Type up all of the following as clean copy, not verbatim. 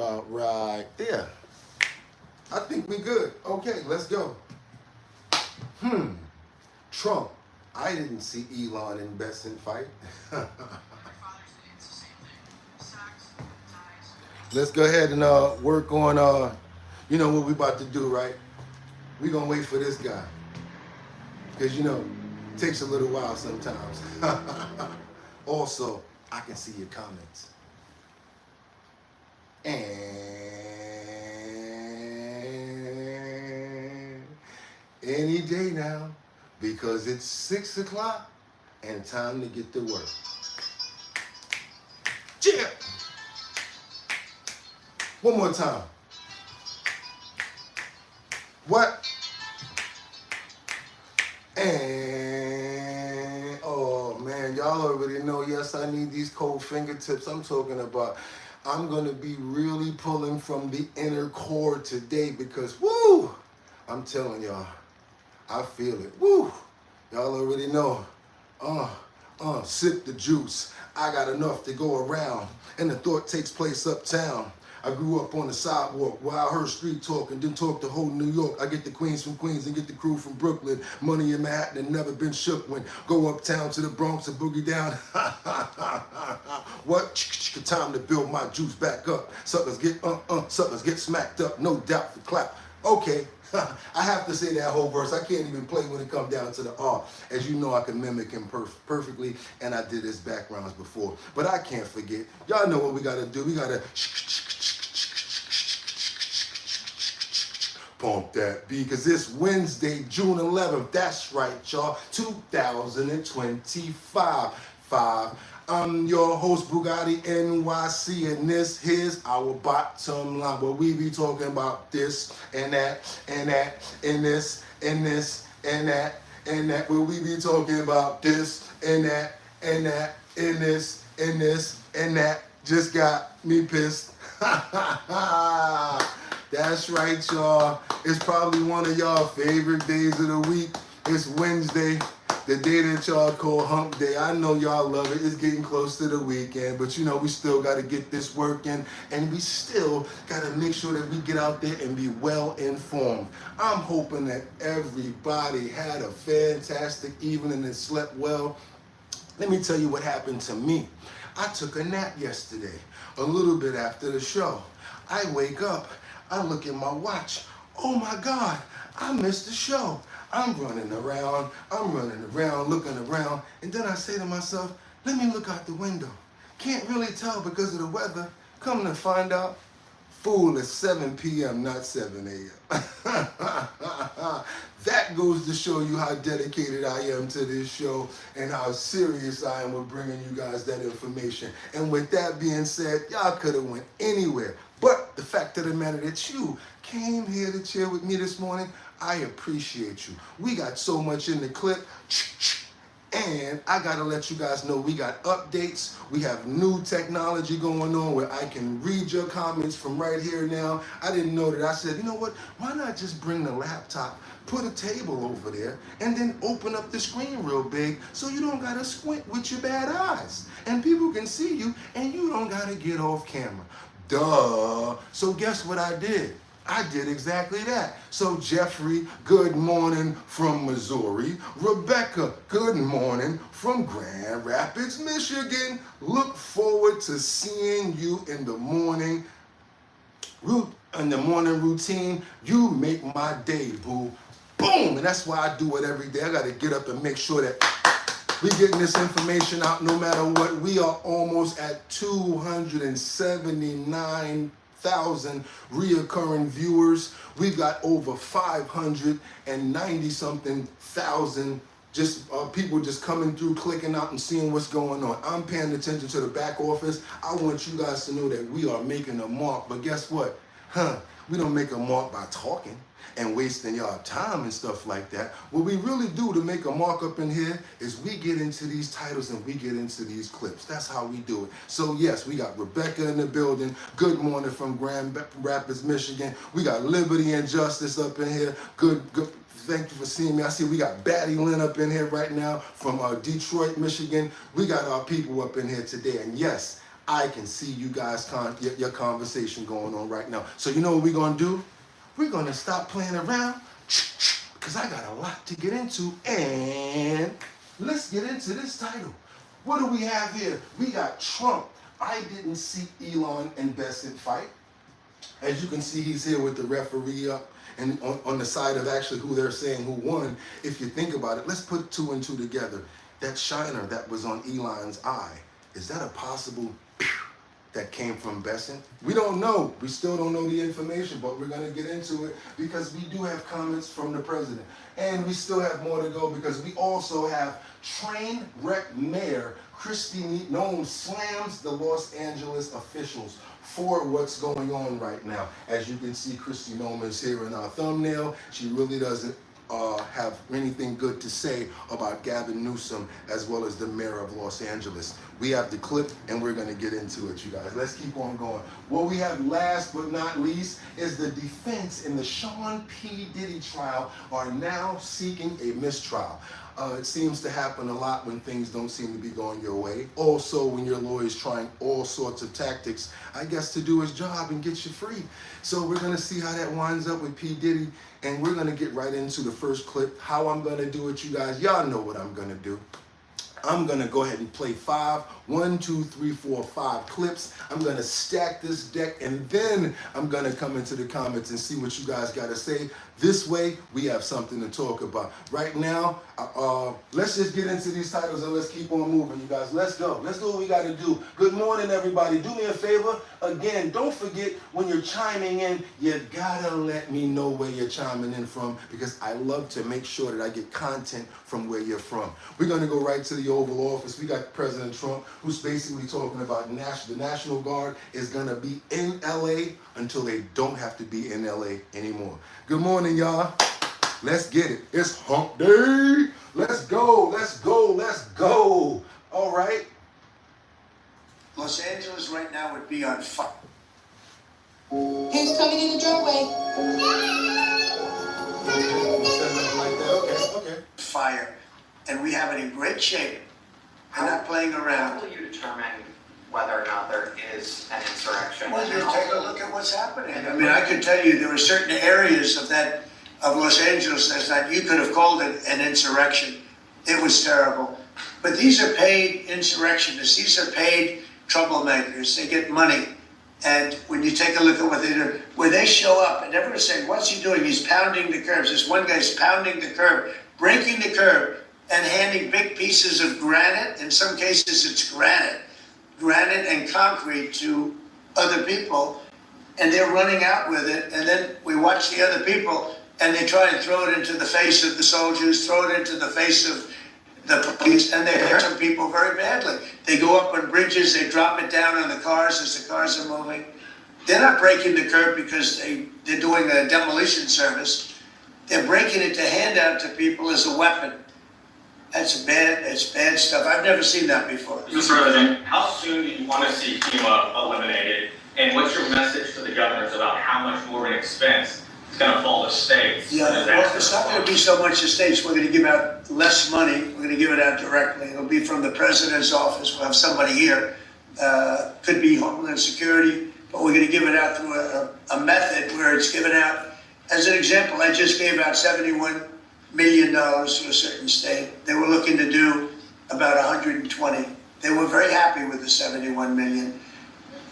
about right there. I think we good. Okay, let's go. Trump. I didn't see Elon and Bessent fight. Let's go ahead and work on, you know what we about to do, right? We gonna wait for this guy. Because, you know, it takes a little while sometimes. Also, I can see your comments. And any day now, because it's 6 o'clock and time to get to work. Yeah. One more time. What? And oh man, y'all already know, yes, I need these cold fingertips. I'm talking about, I'm gonna be really pulling from the inner core today because woo, I'm telling y'all, I feel it. Woo! Y'all already know. Sip the juice. I got enough to go around. And the thought takes place uptown. I grew up on the sidewalk where I heard street talk and didn't talk to whole New York. I get the queens from Queens and get the crew from Brooklyn. Money in Manhattan and never been shook when go uptown to the Bronx and boogie down. What? Time to build my juice back up. Suckers get smacked up, no doubt for clap. Okay. I have to say that whole verse. I can't even play when it comes down to the R. As you know, I can mimic him perfectly, and I did his backgrounds before. But I can't forget. Y'all know what we got to do. We got to pump that beat, because it's Wednesday, June 11th. That's right, y'all. 2025. I'm your host, BOOGOTTINYC, and this here's our bottom line, where we be talking about this and that and that and this and this and that and that, where we be talking about this and that and that and this and this and that. Just got me pissed. That's right, y'all. It's probably one of y'all favorite days of the week. It's Wednesday. The day that y'all call hump day. I know y'all love it. It's getting close to the weekend, but you know, we still got to get this working, and we still got to make sure that we get out there and be well informed. I'm hoping that everybody had a fantastic evening and slept well. Let me tell you what happened to me. I took a nap yesterday, a little bit after the show. I wake up, I look at my watch. Oh my God, I missed the show. I'm running around, looking around, and then I say to myself, let me look out the window. Can't really tell because of the weather. Come to find out, fool, it's 7 p.m., not 7 a.m. That goes to show you how dedicated I am to this show and how serious I am with bringing you guys that information. And with that being said, y'all could have went anywhere. But the fact of the matter that you came here to chill with me this morning, I appreciate you. We got so much in the clip. And I gotta let you guys know we got updates. We have new technology going on where I can read your comments from right here now. I didn't know that. I said, you know what? Why not just bring the laptop, put a table over there, and then open up the screen real big so you don't gotta squint with your bad eyes. And people can see you and you don't gotta get off camera. Duh. So guess what I did? I did exactly that. So Jeffrey, good morning from Missouri. Rebecca, good morning from Grand Rapids, Michigan. Look forward to seeing you in the morning routine. You make my day, boo. Boom! And that's why I do it every day. I got to get up and make sure that we getting this information out no matter what. We are almost at 279,000 reoccurring viewers. We've got over 590 something thousand just people just coming through, clicking out and seeing what's going on. I'm paying attention to the back office. I want you guys to know that we are making a mark. But guess what? We don't make a mark by talking and wasting y'all time and stuff like that. What we really do to make a mark up in here is we get into these titles and we get into these clips. That's how we do it. So yes, we got Rebecca in the building. Good morning from Grand Rapids, Michigan. We got Liberty and Justice up in here. Good. Thank you for seeing me. I see we got Batty Lynn up in here right now from Detroit, Michigan. We got our people up in here today. And yes, I can see you guys, your conversation going on right now. So you know what we're going to do? We're going to stop playing around because I got a lot to get into. And let's get into this title. What do we have here? We got Trump. I didn't see Elon and Bessent fight. As you can see, he's here with the referee up and on the side of actually who they're saying who won. If you think about it, let's put 2 and 2 together. That shiner that was on Elon's eye, is that a possible that came from Bessent? We don't know. We still don't know the information, but we're going to get into it because we do have comments from the president. And we still have more to go because we also have train wreck mayor Kristi Noem slams the Los Angeles officials for what's going on right now. As you can see, Kristi Noem is here in our thumbnail. She really doesn't have anything good to say about Gavin Newsom as well as the mayor of Los Angeles. We have the clip and we're going to get into it, you guys. Let's keep on going. What we have last but not least is the defense in the Sean P. Diddy trial are now seeking a mistrial. It seems to happen a lot when things don't seem to be going your way. Also, when your lawyer's trying all sorts of tactics, I guess, to do his job and get you free. So we're going to see how that winds up with P. Diddy, and we're going to get right into the first clip. How I'm going to do it, you guys, y'all know what I'm going to do. I'm going to go ahead and play 5, 1, 2, 3, 4, 5 clips. I'm going to stack this deck, and then I'm going to come into the comments and see what you guys got to say. This way, we have something to talk about. Right now, let's just get into these titles and let's keep on moving, you guys. Let's go. Let's do what we got to do. Good morning, everybody. Do me a favor. Again, don't forget when you're chiming in, you got to let me know where you're chiming in from because I love to make sure that I get content from where you're from. We're going to go right to the Oval Office. We got President Trump, who's basically talking about the National Guard is going to be in LA until they don't have to be in LA anymore. Good morning, y'all. Let's get it. It's hump day. Let's go. Let's go. Let's go. All right. Los Angeles right now would be on fire. Who's coming in the driveway? Okay. Fire. And we have it in great shape. We're not playing around. How will you determine whether or not there is an insurrection? Well, you take a look at what's happening. I mean, I could tell you there were certain areas of Los Angeles that you could have called it an insurrection. It was terrible. But these are paid insurrectionists. These are paid troublemakers. They get money. And when you take a look at what they do, where they show up and everyone's saying, what's he doing? He's pounding the curbs. This one guy's pounding the curb, breaking the curb, and handing big pieces of granite. In some cases, it's granite and concrete to other people. And they're running out with it. And then we watch the other people and they try and throw it into the face of the soldiers, throw it into the face of the police, and they hurt some people very badly. They go up on bridges, they drop it down on the cars as the cars are moving. They're not breaking the curb because they're doing a demolition service. They're breaking it to hand out to people as a weapon. That's bad stuff. I've never seen that before. Mr. President, how soon do you want to see FEMA eliminated? And what's your message to the governors about how much more of an expense it's going to fall to states? Yeah, well, it's not going to be so much to states. We're going to give out less money. We're going to give it out directly. It'll be from the president's office. We'll have somebody here. Could be Homeland Security, but we're going to give it out through a method where it's given out. As an example, I just gave out $71 million to a certain state. They were looking to do about 120. They were very happy with the 71 million.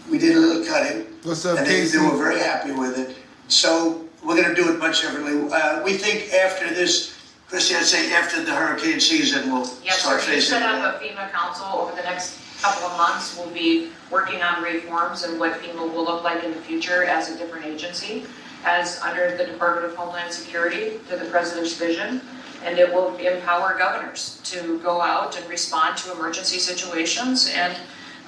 We did a little cutting. What's up, and Casey? they were very happy with it. So we're going to do it much differently. We think after this, Kristi, I'd say after the hurricane season, we'll start facing it. Yes, sir. We set up a FEMA council over the next couple of months. We'll be working on reforms and what FEMA will look like in the future as a different agency, as under the Department of Homeland Security to the President's vision. And it will empower governors to go out and respond to emergency situations. And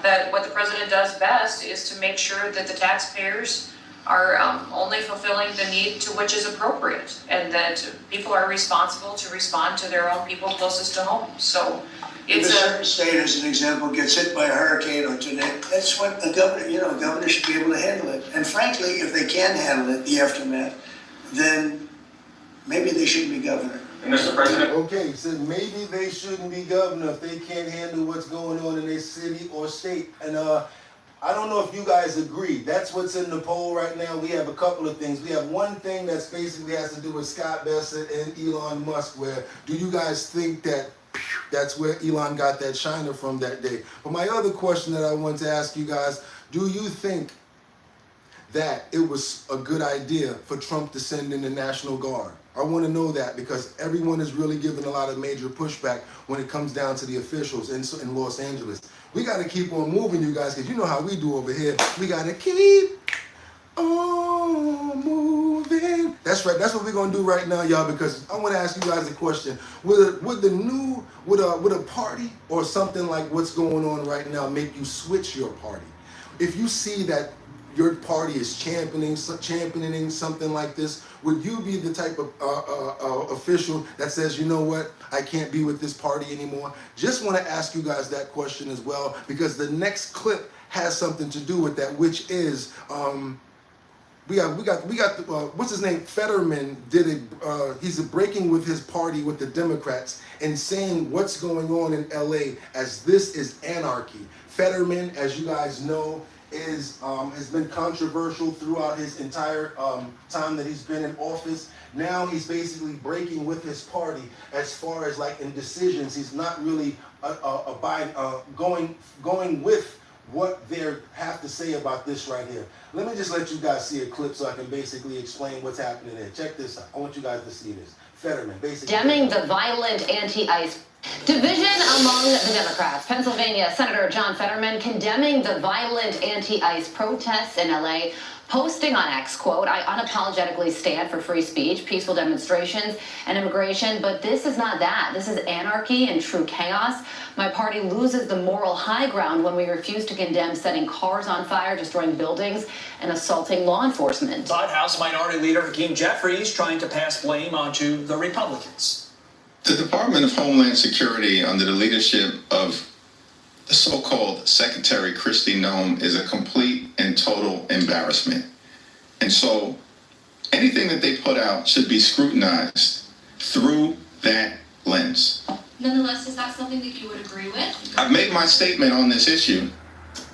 that what the President does best is to make sure that the taxpayers are only fulfilling the need to which is appropriate, and that people are responsible to respond to their own people closest to home. So if a certain state, as an example, gets hit by a hurricane or tornado, that's what the governor, a governor should be able to handle it. And frankly, if they can handle it, the aftermath, then maybe they shouldn't be governor. Mr. President. Okay, so maybe they shouldn't be governor if they can't handle what's going on in their city or state. And I don't know if you guys agree. That's what's in the poll right now. We have a couple of things. We have one thing that's basically has to do with Scott Bessent and Elon Musk, where do you guys think that that's where Elon got that shiner from that day? But my other question that I want to ask you guys, do you think that it was a good idea for Trump to send in the National Guard? I want to know that because everyone is really giving a lot of major pushback when it comes down to the officials in Los Angeles. We got to keep on moving, you guys, because you know how we do over here. We got to keep on moving. That's right. That's what we're going to do right now, y'all, because I want to ask you guys a question. Would a party or something like what's going on right now make you switch your party? If you see that your party is championing something like this, would you be the type of official that says, you know what, I can't be with this party anymore? Just want to ask you guys that question as well, because the next clip has something to do with that, which is we got what's his name? Fetterman did it. He's breaking with his party with the Democrats and saying what's going on in LA as this is anarchy. Fetterman, as you guys know, has been controversial throughout his entire time that he's been in office. Now he's basically breaking with his party as far as like in decisions. He's not really going with what they have to say about this right here. Let me just let you guys see a clip so I can basically explain what's happening there. Check this out. I want you guys to see this. Fetterman basically condemning the violent anti-ICE division among the Democrats. Pennsylvania Senator John Fetterman condemning the violent anti-ICE protests in LA, posting on X, quote, I unapologetically stand for free speech, peaceful demonstrations, and immigration, but this is not that. This is anarchy and true chaos. My party loses the moral high ground when we refuse to condemn setting cars on fire, destroying buildings, and assaulting law enforcement. But House Minority Leader Hakeem Jeffries trying to pass blame onto the Republicans. The Department of Homeland Security, under the leadership of the so-called Secretary Kristi Noem, is a complete and total embarrassment. And so anything that they put out should be scrutinized through that lens. Nonetheless, is that something that you would agree with? I've made my statement on this issue.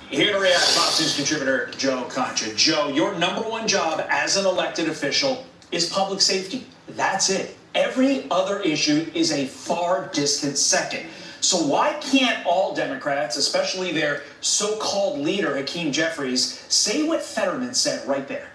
Here to react, Fox News contributor Joe Concha. Joe, your number one job as an elected official is public safety. That's it. Every other issue is a far distant second. So why can't all Democrats, especially their so-called leader, Hakeem Jeffries, say what Fetterman said right there?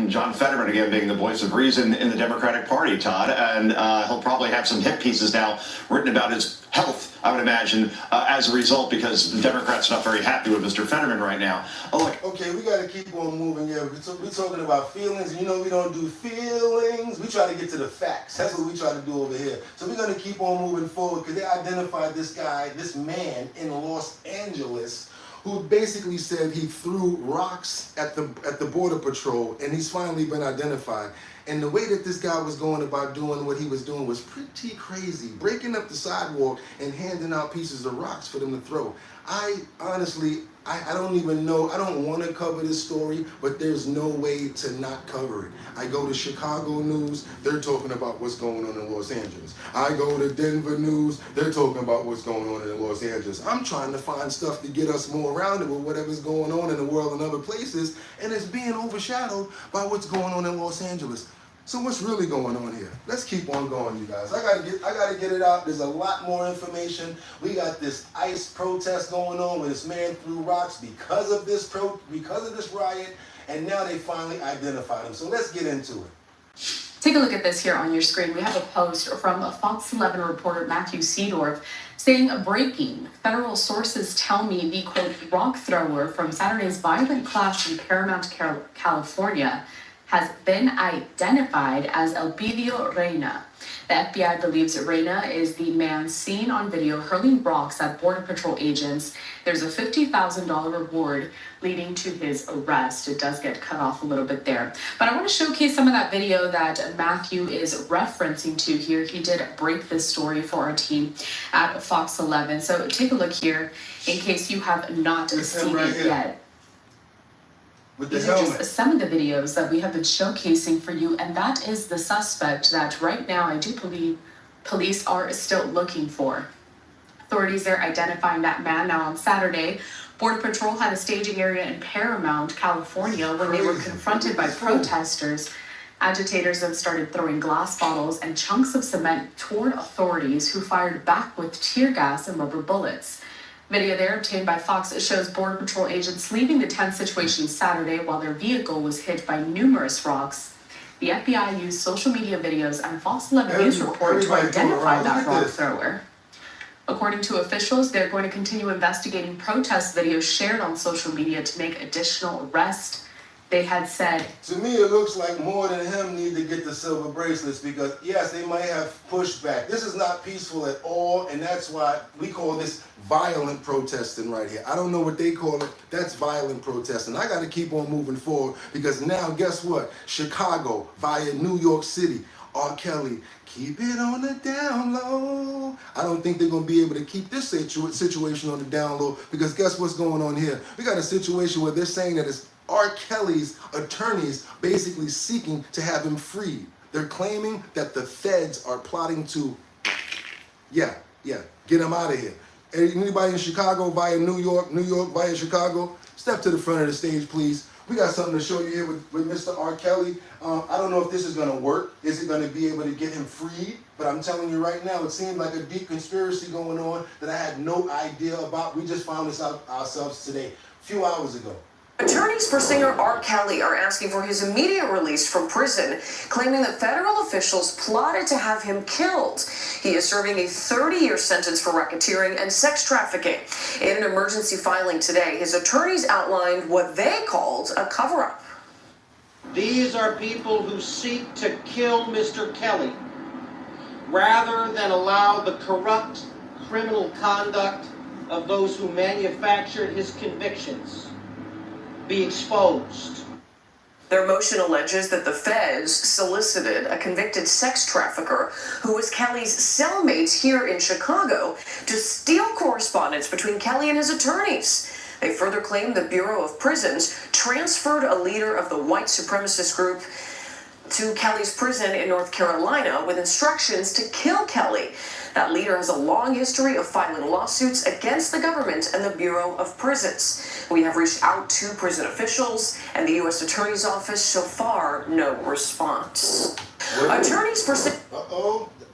John Fetterman, again, being the voice of reason in the Democratic Party, Todd, and he'll probably have some hit pieces now written about his health, I would imagine, as a result, because the Democrats are not very happy with Mr. Fetterman right now. Oh, look. Okay, we got to keep on moving. Yeah, we're talking about feelings. You know, we don't do feelings. We try to get to the facts. That's what we try to do over here. So we're going to keep on moving forward because they identified this guy, this man in Los Angeles, who basically said he threw rocks at the Border Patrol, and he's finally been identified. And the way that this guy was going about doing what he was doing was pretty crazy, breaking up the sidewalk and handing out pieces of rocks for them to throw. I honestly, I don't even know, I don't want to cover this story, but there's no way to not cover it. I go to Chicago News, they're talking about what's going on in Los Angeles. I go to Denver News, they're talking about what's going on in Los Angeles. I'm trying to find stuff to get us more rounded with whatever's going on in the world and other places, and it's being overshadowed by what's going on in Los Angeles. So what's really going on here? Let's keep on going, you guys. I gotta get it out. There's a lot more information. We got this ICE protest going on where this man threw rocks because of this riot, and now they finally identified him. So let's get into it. Take a look at this here on your screen. We have a post from Fox 11 reporter Matthew Seedorf saying, breaking, federal sources tell me the, quote, rock thrower from Saturday's violent clash in Paramount, California has been identified as Elpidio Reyna. The FBI believes Reyna is the man seen on video hurling rocks at Border Patrol agents. There's a $50,000 reward leading to his arrest. It does get cut off a little bit there. But I want to showcase some of that video that Matthew is referencing to here. He did break this story for our team at Fox 11. So take a look here in case you have not seen it yet. These are just some of the videos that we have been showcasing for you, and that is the suspect that right now I do believe police are still looking for. Authorities are identifying that man. Now on Saturday, Border Patrol had a staging area in Paramount, California, when they were confronted by protesters. Agitators then started throwing glass bottles and chunks of cement toward authorities, who fired back with tear gas and rubber bullets. Video there obtained by Fox shows Border Patrol agents leaving the tense situation Saturday while their vehicle was hit by numerous rocks. The FBI used social media videos and Fox 11 News report to identify that rock thrower. According to officials, they're going to continue investigating protest videos shared on social media to make additional arrests. They had said, to me, it looks like more than him need to get the silver bracelets, because yes, they might have pushback. This is not peaceful at all, and that's why we call this violent protesting right here. I don't know what they call it. That's violent protesting. I got to keep on moving forward, because now, guess what? Chicago via New York City, R. Kelly, keep it on the down low. I don't think they're going to be able to keep this situation on the down low, because guess what's going on here? We got a situation where they're saying that it's R. Kelly's attorneys basically seeking to have him freed. They're claiming that the feds are plotting to, get him out of here. Anybody in Chicago via New York via Chicago, step to the front of the stage, please. We got something to show you here with Mr. R. Kelly. I don't know if this is going to work. Is it going to be able to get him freed? But I'm telling you right now, it seemed like a deep conspiracy going on that I had no idea about. We just found this out ourselves today, a few hours ago. Attorneys for singer R. Kelly are asking for his immediate release from prison, claiming that federal officials plotted to have him killed. He is serving a 30-year sentence for racketeering and sex trafficking. In an emergency filing today, his attorneys outlined what they called a cover-up. These are people who seek to kill Mr. Kelly, rather than allow the corrupt criminal conduct of those who manufactured his convictions be exposed. Their motion alleges that the feds solicited a convicted sex trafficker who was Kelly's cellmate here in Chicago to steal correspondence between Kelly and his attorneys. They further claim the Bureau of Prisons transferred a leader of the white supremacist group to Kelly's prison in North Carolina with instructions to kill Kelly. That leader has a long history of filing lawsuits against the government and the Bureau of Prisons. We have reached out to prison officials and the U.S. Attorney's Office. So far, no response. Attorneys for...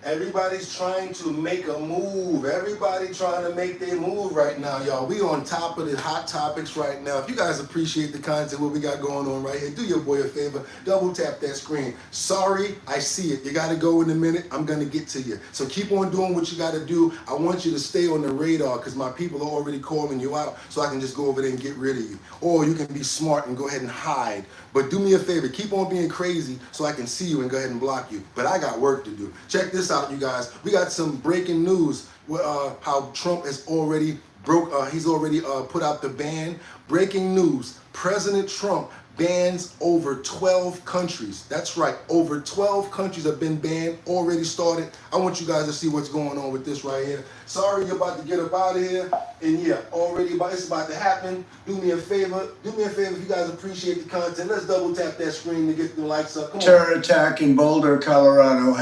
Everybody's trying to make a move. Everybody trying to make their move right now, y'all. We on top of the hot topics right now. If you guys appreciate the content, what we got going on right here, do your boy a favor. Double tap that screen. Sorry, I see it. You got to go in a minute. I'm going to get to you. So keep on doing what you got to do. I want you to stay on the radar, because my people are already calling you out, so I can just go over there and get rid of you. Or you can be smart and go ahead and hide. But do me a favor. Keep on being crazy so I can see you and go ahead and block you. But I got work to do. Check this out, you guys. We got some breaking news. How Trump has already put out the ban. Breaking news: President Trump bans over 12 countries. That's right, over 12 countries have been banned, already started. I want you guys to see what's going on with this right here. Sorry you're about to get up out of here, and it's about to happen. Do me a favor if you guys appreciate the content. Let's double tap that screen to get the likes up. Come on. Terror attack in Boulder, Colorado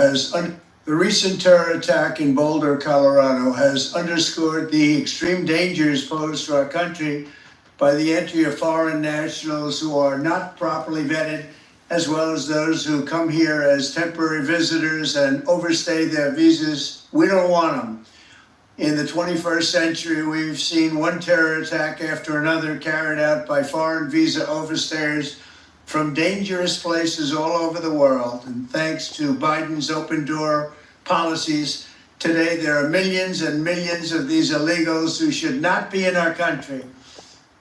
the recent terror attack in Boulder, Colorado has underscored the extreme dangers posed to our country by the entry of foreign nationals who are not properly vetted, as well as those who come here as temporary visitors and overstay their visas. We don't want them. In the 21st century, we've seen one terror attack after another carried out by foreign visa overstayers from dangerous places all over the world. And thanks to Biden's open door policies, today there are millions and millions of these illegals who should not be in our country.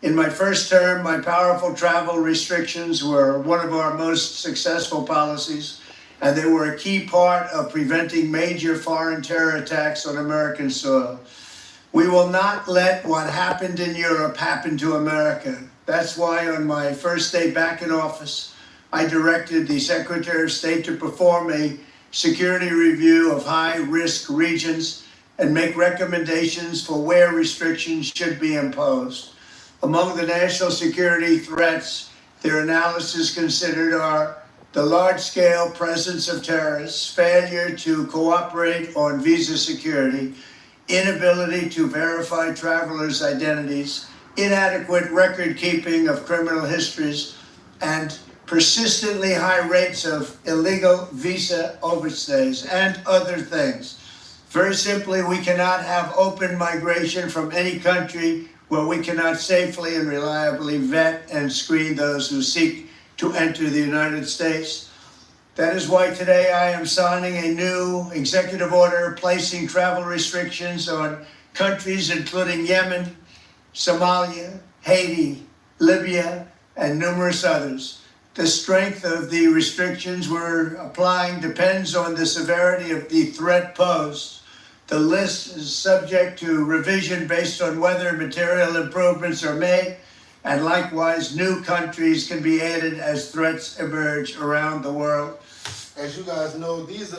In my first term, my powerful travel restrictions were one of our most successful policies, and they were a key part of preventing major foreign terror attacks on American soil. We will not let what happened in Europe happen to America. That's why on my first day back in office, I directed the Secretary of State to perform a security review of high-risk regions and make recommendations for where restrictions should be imposed. Among the national security threats their analysis considered are the large-scale presence of terrorists, failure to cooperate on visa security, inability to verify travelers' identities, inadequate record keeping of criminal histories, and persistently high rates of illegal visa overstays, and other things. Very simply, we cannot have open migration from any country where we cannot safely and reliably vet and screen those who seek to enter the United States. That is why today I am signing a new executive order placing travel restrictions on countries including Yemen, Somalia, Haiti, Libya, and numerous others. The strength of the restrictions we're applying depends on the severity of the threat posed. The list is subject to revision based on whether material improvements are made, and likewise new countries can be added as threats emerge around the world. As you guys know, these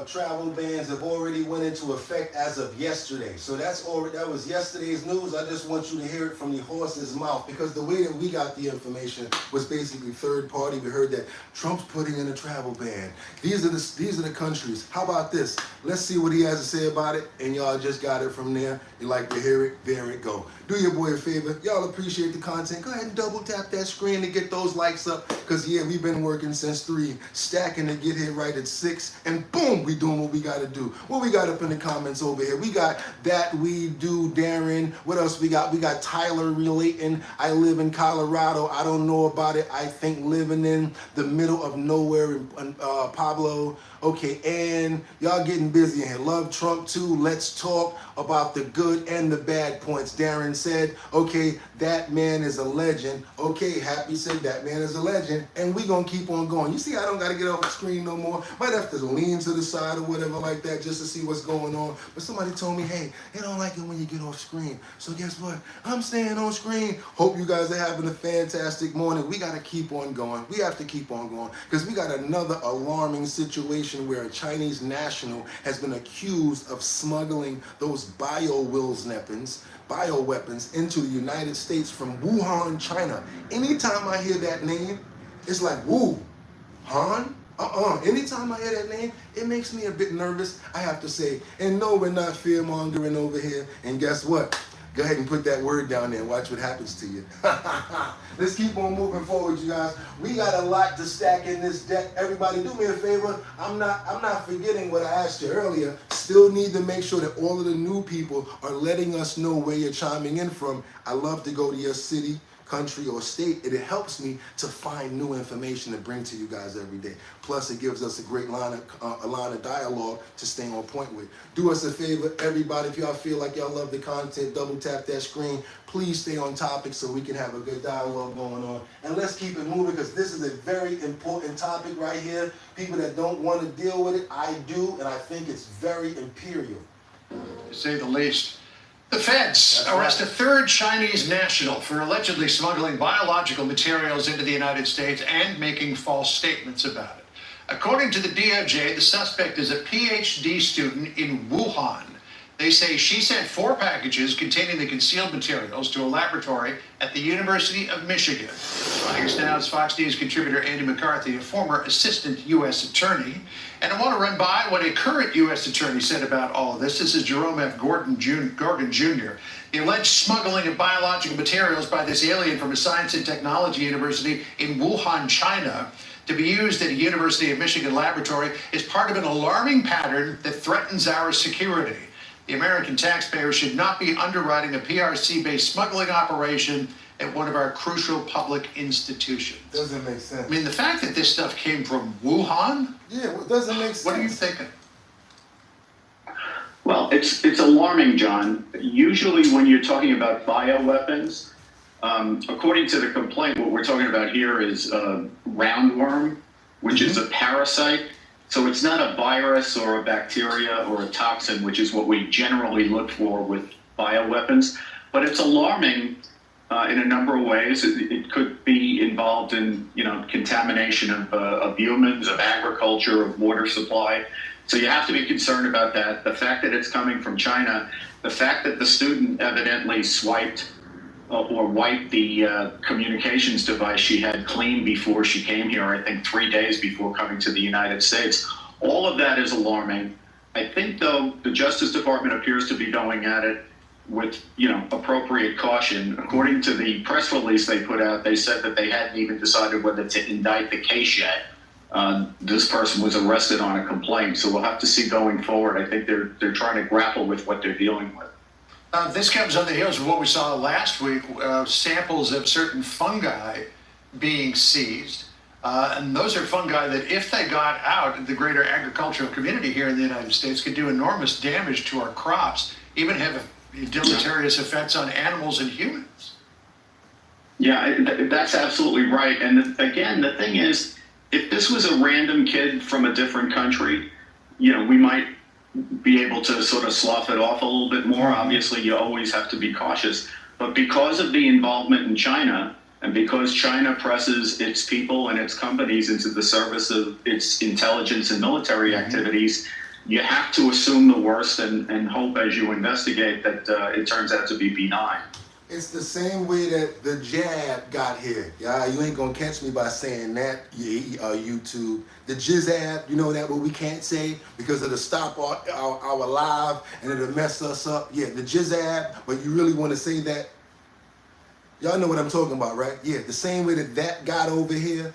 travel bans have already went into effect as of yesterday. So that was yesterday's news. I just want you to hear it from the horse's mouth, because the way that we got the information was basically third party. We heard that Trump's putting in a travel ban. These are the countries. How about this? Let's see what he has to say about it, and y'all just got it from there. You like to hear it? There it go. Do your boy a favor. Y'all appreciate the content. Go ahead and double tap that screen to get those likes up, because yeah, we've been working since 3, stacking to get here right at 6, and boom, we doing what we got to do. What we got up in the comments over here? We got that we do, Darren. What else we got? We got Tyler relating. I live in Colorado. I don't know about it. I think living in the middle of nowhere in Pablo. Okay, and y'all getting busy in here. Love Trump too. Let's talk about the good and the bad points. Darren said, okay, that man is a legend. Okay, Happy said that man is a legend. And we gonna keep on going. You see, I don't gotta get off the screen no more. Might have to lean to the side or whatever like that just to see what's going on. But somebody told me, hey, they don't like it when you get off screen. So guess what? I'm staying on screen. Hope you guys are having a fantastic morning. We gotta keep on going. We have to keep on going, because we got another alarming situation where a Chinese national has been accused of smuggling those bioweapons into the United States from Wuhan, China. Anytime I hear that name, it's like, Wuhan? Anytime I hear that name, it makes me a bit nervous, I have to say. And no, we're not fear-mongering over here. And guess what? Go ahead and put that word down there and watch what happens to you. Let's keep on moving forward, you guys. We got a lot to stack in this deck. Everybody, do me a favor. I'm not forgetting what I asked you earlier. Still need to make sure that all of the new people are letting us know where you're chiming in from. I love to go to your city, country, or state. It helps me to find new information to bring to you guys every day. Plus, it gives us a great line of dialogue to stay on point with. Do us a favor, everybody, if y'all feel like y'all love the content, double tap that screen. Please stay on topic so we can have a good dialogue going on. And let's keep it moving, because this is a very important topic right here. People that don't want to deal with it, I do, and I think it's very imperial, to say the least. The feds arrest a third Chinese national for allegedly smuggling biological materials into the United States and making false statements about it. According to the DOJ, the suspect is a PhD student in Wuhan. They say she sent 4 packages containing the concealed materials to a laboratory at the University of Michigan. Joining us now is Fox News contributor Andy McCarthy, a former assistant U.S. attorney. And I want to run by what a current U.S. attorney said about all of this. This is Jerome F. Gordon Jr. The alleged smuggling of biological materials by this alien from a science and technology university in Wuhan, China, to be used at a University of Michigan laboratory is part of an alarming pattern that threatens our security. The American taxpayer should not be underwriting a PRC-based smuggling operation at one of our crucial public institutions. Doesn't make sense. I mean, the fact that this stuff came from Wuhan? Yeah, it doesn't make sense. What are you thinking? Well, it's alarming, John. Usually when you're talking about bioweapons, according to the complaint, what we're talking about here is roundworm, which is a parasite. So it's not a virus or a bacteria or a toxin, which is what we generally look for with bioweapons. But it's alarming in a number of ways. It could be involved in, contamination of humans, of agriculture, of water supply. So you have to be concerned about that. The fact that it's coming from China, the fact that the student evidently swiped or wiped the communications device she had clean before she came here, I think 3 days before coming to the United States. All of that is alarming. I think, though, the Justice Department appears to be going at it with, appropriate caution. According to the press release they put out, they said that they hadn't even decided whether to indict the case yet. This person was arrested on a complaint, so we'll have to see going forward. I think they're trying to grapple with what they're dealing with. This comes on the heels of what we saw last week, samples of certain fungi being seized. And those are fungi that, if they got out, the greater agricultural community here in the United States could do enormous damage to our crops, even have deleterious effects on animals and humans. Yeah, that's absolutely right. And again, the thing is, if this was a random kid from a different country, we might be able to sort of slough it off a little bit more. Obviously, you always have to be cautious. But because of the involvement in China, and because China presses its people and its companies into the service of its intelligence and military activities, you have to assume the worst and hope as you investigate that it turns out to be benign. It's the same way that the jab got here. Yeah, you ain't gonna catch me by saying that, YouTube. The jizzab, you know that what we can't say because it'll stop our live and it'll mess us up. Yeah, the jizzab, but you really want to say that? Y'all know what I'm talking about, right? Yeah, the same way that got over here,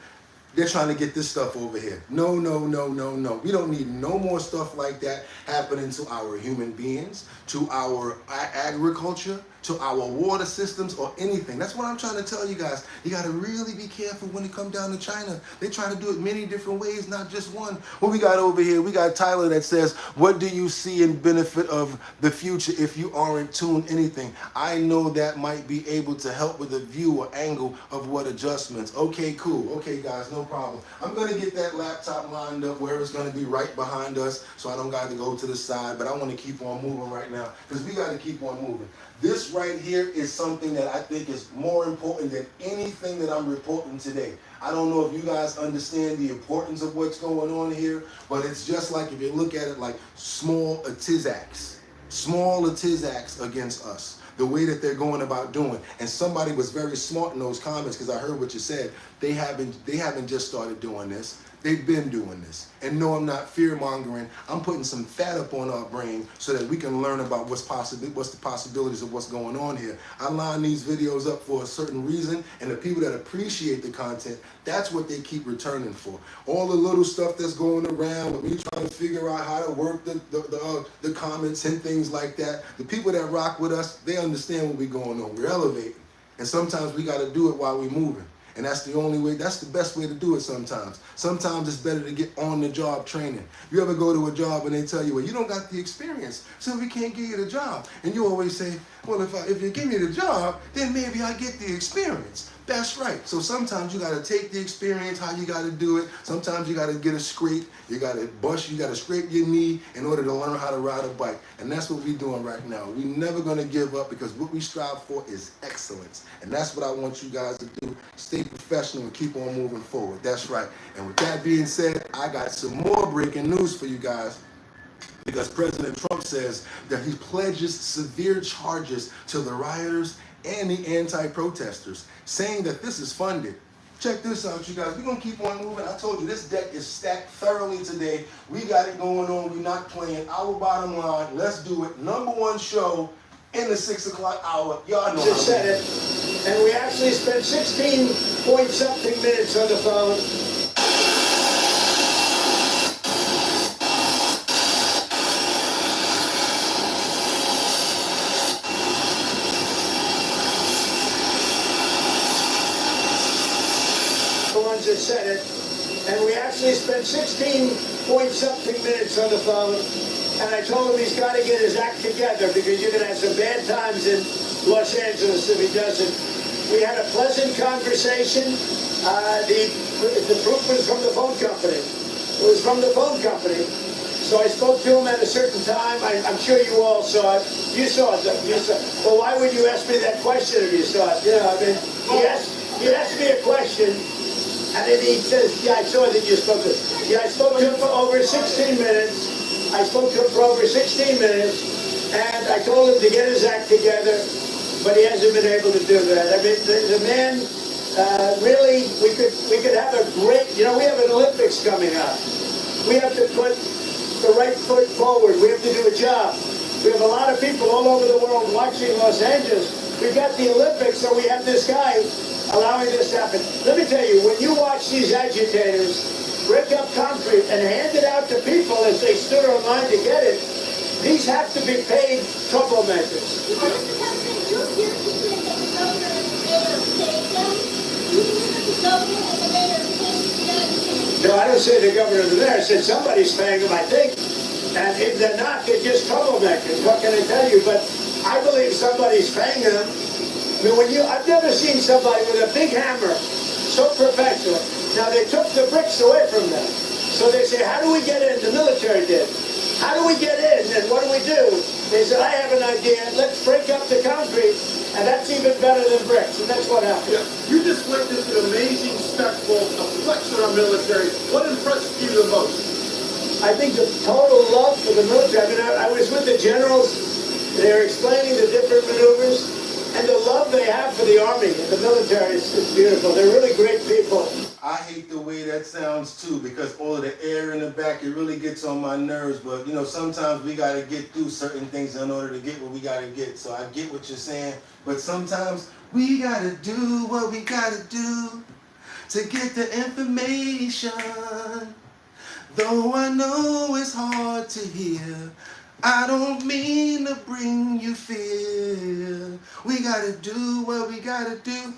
they're trying to get this stuff over here. No, no, no, no, no. We don't need no more stuff like that happening to our human beings, to our agriculture, to our water systems, or anything. That's what I'm trying to tell you guys. You got to really be careful when it comes down to China. They try to do it many different ways, not just one. What we got over here, we got Tyler that says, what do you see in benefit of the future if you aren't tuned anything? I know that might be able to help with a view or angle of what adjustments. Okay, cool. Okay, guys, no problem. I'm going to get that laptop lined up where it's going to be right behind us so I don't got to go to the side, but I want to keep on moving right now because we got to keep on moving. This right here is something that I think is more important than anything that I'm reporting today. I don't know if you guys understand the importance of what's going on here, but it's just like if you look at it like small attacks against us. The way that they're going about doing. And somebody was very smart in those comments because I heard what you said. They haven't just started doing this. They've been doing this. And no, I'm not fear-mongering. I'm putting some fat up on our brain so that we can learn about what's the possibilities of what's going on here. I line these videos up for a certain reason, and the people that appreciate the content, that's what they keep returning for. All the little stuff that's going around with me trying to figure out how to work the comments and things like that, the people that rock with us, they understand what we're going on. We're elevating. And sometimes we got to do it while we're moving. And that's the only way, that's the best way to do it sometimes. Sometimes it's better to get on the job training. You ever go to a job and they tell you, well, you don't got the experience, so we can't give you the job. And you always say, well, if you give me the job, then maybe I get the experience. That's right. So sometimes you got to take the experience, how you got to do it. Sometimes you got to get a scrape. You got to scrape your knee in order to learn how to ride a bike. And that's what we're doing right now. We're never going to give up because what we strive for is excellence. And that's what I want you guys to do. Stay professional and keep on moving forward. That's right. And with that being said, I got some more breaking news for you guys. Because President Trump says that he pledges severe charges to the rioters and the anti-protesters, saying that this is funded. Check this out, you guys. We're going to keep on moving. I told you, this deck is stacked thoroughly today. We got it going on. We're not playing. Our bottom line, let's do it. #1 show in the 6 o'clock hour. Y'all know Just said it. And we actually spent 16-point-something minutes on the phone. That said it, and we actually spent 16-point-something minutes on the phone, and I told him he's got to get his act together because you're going to have some bad times in Los Angeles if he doesn't. We had a pleasant conversation. The proof was from the phone company. It was from the phone company. So I spoke to him at a certain time. I'm sure you all saw it. You saw it. Well, why would you ask me that question if you saw it? You know, I mean, he asked me a question. And then he says, yeah, I saw that you spoke to him. Yeah, I spoke to him for over 16 minutes. I spoke to him for over 16 minutes. And I told him to get his act together, but he hasn't been able to do that. I mean, the man, really, we could have a great, we have an Olympics coming up. We have to put the right foot forward. We have to do a job. We have a lot of people all over the world watching Los Angeles. We've got the Olympics, so we have this guy allowing this to happen. Let me tell you, when you watch these agitators break up concrete and hand it out to people as they stood online to get it, these have to be paid troublemakers. No, I don't say the governor is there. I said somebody's paying them, I think. And if they're not, they're just troublemakers. What can I tell you? But I believe somebody's paying them. I mean, I've never seen somebody with a big hammer so professional. Now, they took the bricks away from them. So they say, how do we get in? The military did. How do we get in? And what do we do? They said, I have an idea. Let's break up the concrete. And that's even better than bricks. And that's what happened. Yeah. You just witnessed an amazing spectacle of flex in our military. What impressed you the most? I think the total love for the military. I mean, I was with the generals. They're explaining the different maneuvers. And the love they have for the Army and the military is beautiful. They're really great people. I hate the way that sounds too, because all of the air in the back, it really gets on my nerves. But you know, sometimes we gotta get through certain things in order to get what we gotta get. So I get what you're saying, but sometimes we gotta do what we gotta do to get the information. Though I know it's hard to hear, I don't mean to bring you fear. We gotta do what we gotta do.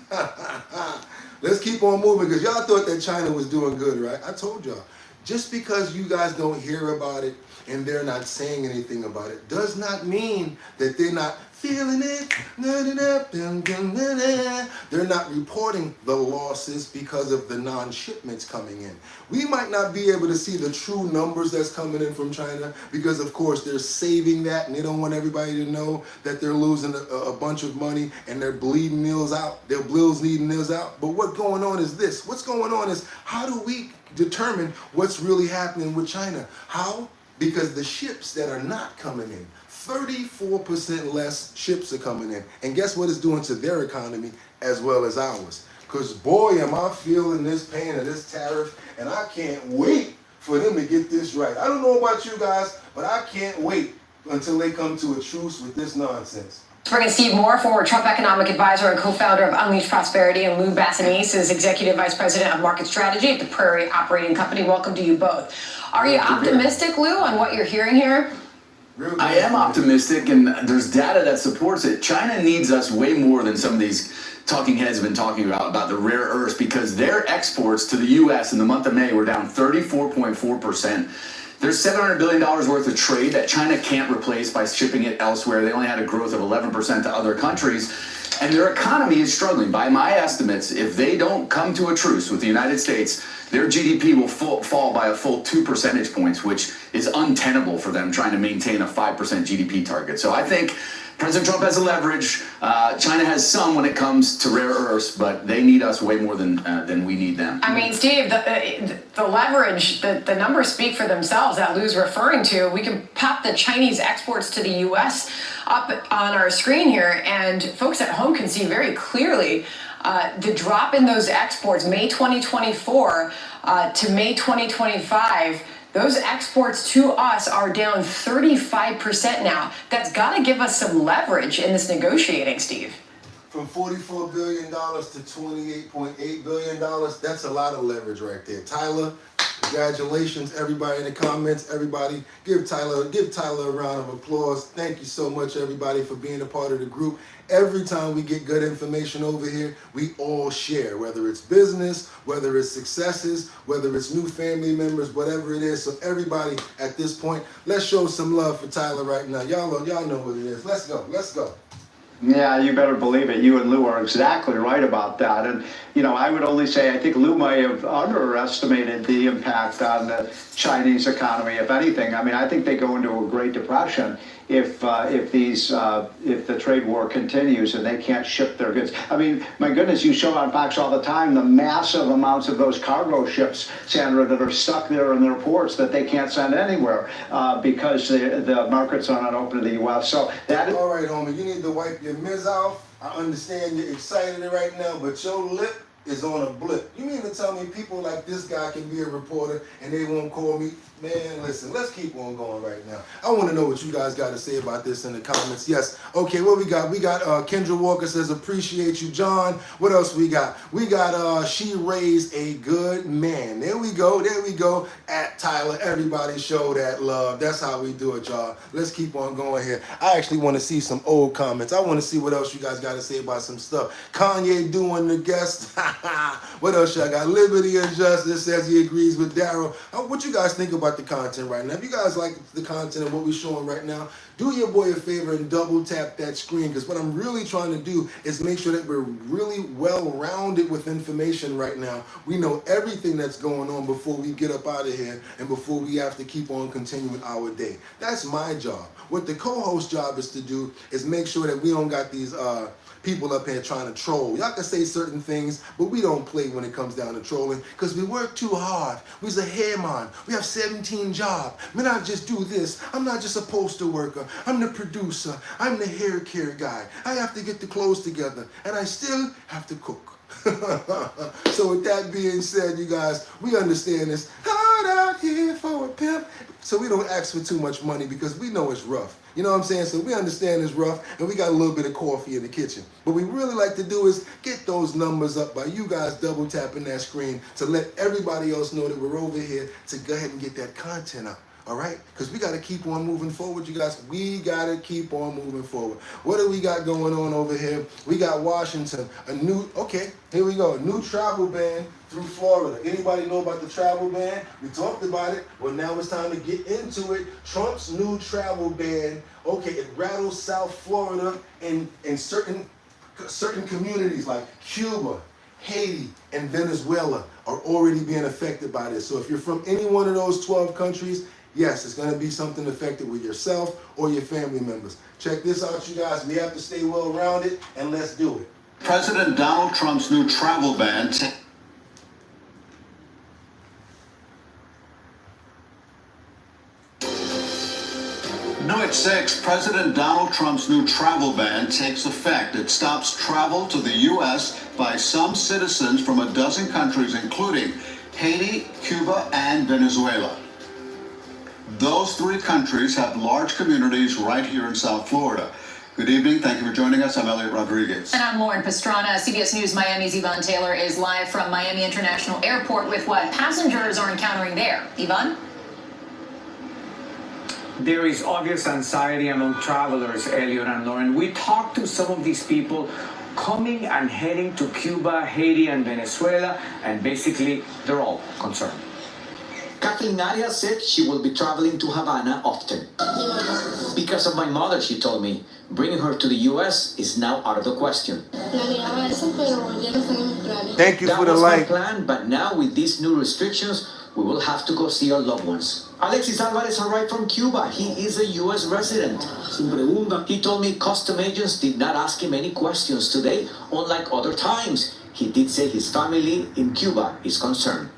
Let's keep on moving, because y'all thought that China was doing good, right? I told y'all. Just because you guys don't hear about it and they're not saying anything about it does not mean that they're not feeling it. They're not reporting the losses because of the non-shipments coming in. We might not be able to see the true numbers that's coming in from China because, of course, they're saving that and they don't want everybody to know that they're losing a bunch of money and they're bleeding meals out. Their bills needing meals out. But what's going on is this. What's going on is, how do we determine what's really happening with China? How? Because the ships that are not coming in, 34% less ships are coming in. And guess what it's doing to their economy as well as ours? Because boy, am I feeling this pain of this tariff, and I can't wait for them to get this right. I don't know about you guys, but I can't wait until they come to a truce with this nonsense. Bringing Steve Moore, former Trump economic advisor and co-founder of Unleash Prosperity, and Lou Bassanese is executive vice president of market strategy at the Prairie Operating Company. Welcome to you both. Are you optimistic, Lou, on what you're hearing here? I am optimistic, and there's data that supports it. China needs us way more than some of these talking heads have been talking about the rare earths, because their exports to the U.S. in the month of May were down 34.4%. There's $700 billion worth of trade that China can't replace by shipping it elsewhere. They only had a growth of 11% to other countries. And their economy is struggling. By my estimates, if they don't come to a truce with the United States, their GDP will fall by a full 2 percentage points, which is untenable for them trying to maintain a 5% GDP target. So I think President Trump has a leverage. China has some when it comes to rare earths, but they need us way more than we need them. I mean, Steve, the leverage, the numbers speak for themselves that Lou's referring to. We can pop the Chinese exports to the U.S. up on our screen here, and folks at home can see very clearly the drop in those exports, May 2024 to May 2025. Those exports to us are down 35% now. That's got to give us some leverage in this negotiating, Steve. From $44 billion to $28.8 billion, that's a lot of leverage right there. Tyler, congratulations, everybody in the comments. Everybody, give Tyler a round of applause. Thank you so much, everybody, for being a part of the group. Every time we get good information over here, we all share, whether it's business, whether it's successes, whether it's new family members, whatever it is. So everybody at this point, let's show some love for Tyler right now. Y'all know what it is. Let's go. Let's go. Yeah, you better believe it. You and Lou are exactly right about that. And, you know, I would only say I think Lou may have underestimated the impact on the Chinese economy, if anything. I mean, I think they go into a Great Depression if the trade war continues and they can't ship their goods. I mean, my goodness, you show on Fox all the time the massive amounts of those cargo ships, Sandra, that are stuck there in their ports that they can't send anywhere because the markets are not open to the U.S. So that is... All right, Homan, you need to wipe your miz off. I understand you're excited right now, but your lip is on a blip. You mean to tell me people like this guy can be a reporter and they won't call me? Man, listen, let's keep on going right now. I want to know what you guys got to say about this in the comments. Yes, okay, what we got? We got Kendra Walker says, appreciate you, John. What else we got? We got she raised a good man. There we go, there we go. At Tyler, everybody show that love. That's how we do it, y'all. Let's keep on going here. I actually want to see some old comments. I want to see what else you guys got to say about some stuff. Kanye doing the guest. What else y'all got? Liberty and Justice says he agrees with Daryl. What you guys think about the content right now? If you guys like the content and what we're showing right now, do your boy a favor and double tap that screen, because what I'm really trying to do is make sure that we're really well-rounded with information right now. We know everything that's going on before we get up out of here and before we have to keep on continuing our day. That's my job. What the co-host job is to do is make sure that we don't got these people up here trying to troll. Y'all can say certain things, but we don't play when it comes down to trolling, because we work too hard. We's a hairman. We have 17 jobs. Man, I just do this. I'm not just a poster worker. I'm the producer. I'm the hair care guy. I have to get the clothes together, and I still have to cook. So with that being said, you guys, we understand this. Hard out here for a pimp. So we don't ask for too much money because we know it's rough. You know what I'm saying? So we understand it's rough, and we got a little bit of coffee in the kitchen. What we really like to do is get those numbers up by you guys double tapping that screen to let everybody else know that we're over here to go ahead and get that content up. All right? Because we got to keep on moving forward, you guys. We got to keep on moving forward. What do we got going on over here? We got Washington, okay, here we go. A new travel ban through Florida. Anybody know about the travel ban? We talked about it. Well, now it's time to get into it. Trump's new travel ban, okay, it rattles South Florida and certain communities like Cuba, Haiti, and Venezuela are already being affected by this. So if you're from any one of those 12 countries, yes, it's going to be something affected with yourself or your family members. Check this out, you guys. We have to stay well-rounded, and let's do it. President Donald Trump's new travel ban. New at 6, President Donald Trump's new travel ban takes effect. It stops travel to the U.S. by some citizens from a dozen countries, including Haiti, Cuba, and Venezuela. Those 3 countries have large communities right here in South Florida. Good evening. Thank you for joining us. I'm Elliot Rodriguez. And I'm Lauren Pastrana. CBS News Miami's Yvonne Taylor is live from Miami International Airport with what passengers are encountering there. Yvonne? There is obvious anxiety among travelers, Elliot and Lauren. We talked to some of these people coming and heading to Cuba, Haiti, and Venezuela, and basically they're all concerned. Kathleen Nadia said she will be traveling to Havana often. Because of my mother, she told me, bringing her to the U.S. is now out of the question. Thank you for the That was my like. plan, but now with these new restrictions, we will have to go see our loved ones. Alexis Alvarez arrived from Cuba. He is a U.S. resident. He told me custom agents did not ask him any questions today, unlike other times. He did say his family in Cuba is concerned.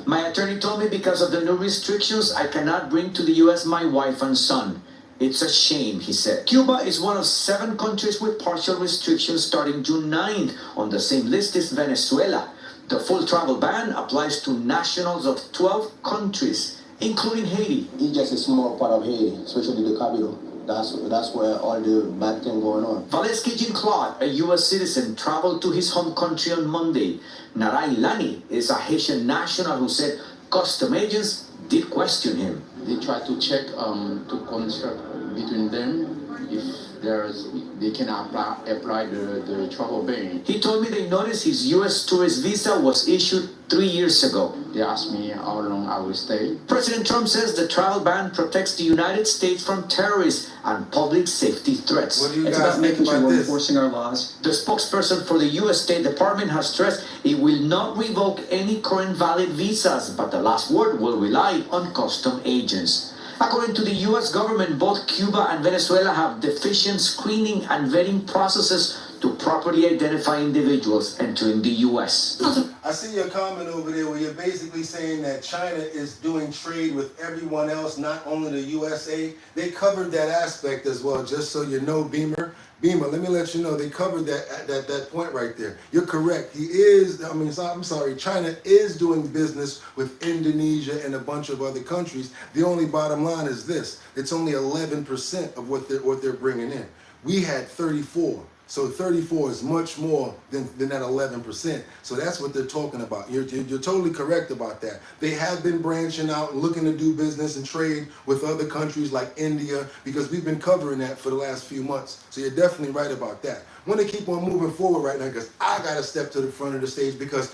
My attorney told me because of the new restrictions, I cannot bring to the U.S. my wife and son. It's a shame, he said. Cuba is one of 7 countries with partial restrictions starting June 9th. On the same list is Venezuela. The full travel ban applies to nationals of 12 countries, including Haiti. It's just a small part of Haiti, especially the capital. That's where all the bad thing going on. Valeski Jean-Claude, a U.S. citizen, traveled to his home country on Monday. Narai Lani is a Haitian national who said custom agents did question him. They try to check to construct between them if they can apply the travel ban. He told me they noticed his U.S. tourist visa was issued 3 years ago. They asked me how long I will stay. President Trump says the travel ban protects the United States from terrorists and public safety threats. What do you guys think about this? Enforcing our laws. The spokesperson for the U.S. State Department has stressed it will not revoke any current valid visas, but the last word will rely on custom agents. According to the U.S. government, both Cuba and Venezuela have deficient screening and vetting processes to properly identify individuals entering the U.S. I see your comment over there where you're basically saying that China is doing trade with everyone else, not only the USA. They covered that aspect as well, just so you know, Beamer, let me let you know, they covered that point right there. You're correct. I'm sorry, China is doing business with Indonesia and a bunch of other countries. The only bottom line is this: it's only 11% of what they're bringing in. We had 34. So 34 is much more than that 11%. So that's what they're talking about. You're totally correct about that. They have been branching out, looking to do business and trade with other countries like India, because we've been covering that for the last few months. So you're definitely right about that. I want to keep on moving forward right now because I got to step to the front of the stage because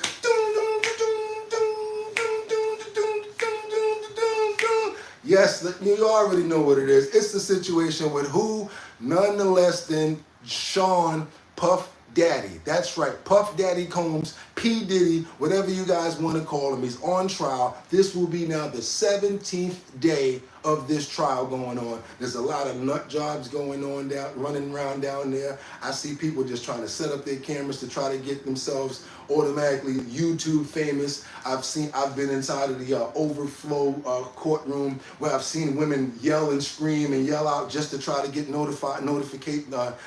yes, you already know what it is. It's the situation with who? None less than Sean Puff Daddy. That's right, Puff Daddy Combs, P. Diddy, whatever you guys want to call him. He's on trial. This will be now the 17th day of this trial going on. There's a lot of nut jobs going on running around down there. I see people just trying to set up their cameras to try to get themselves automatically YouTube famous. I've been inside of the overflow courtroom where I've seen women yell and scream and yell out just to try to get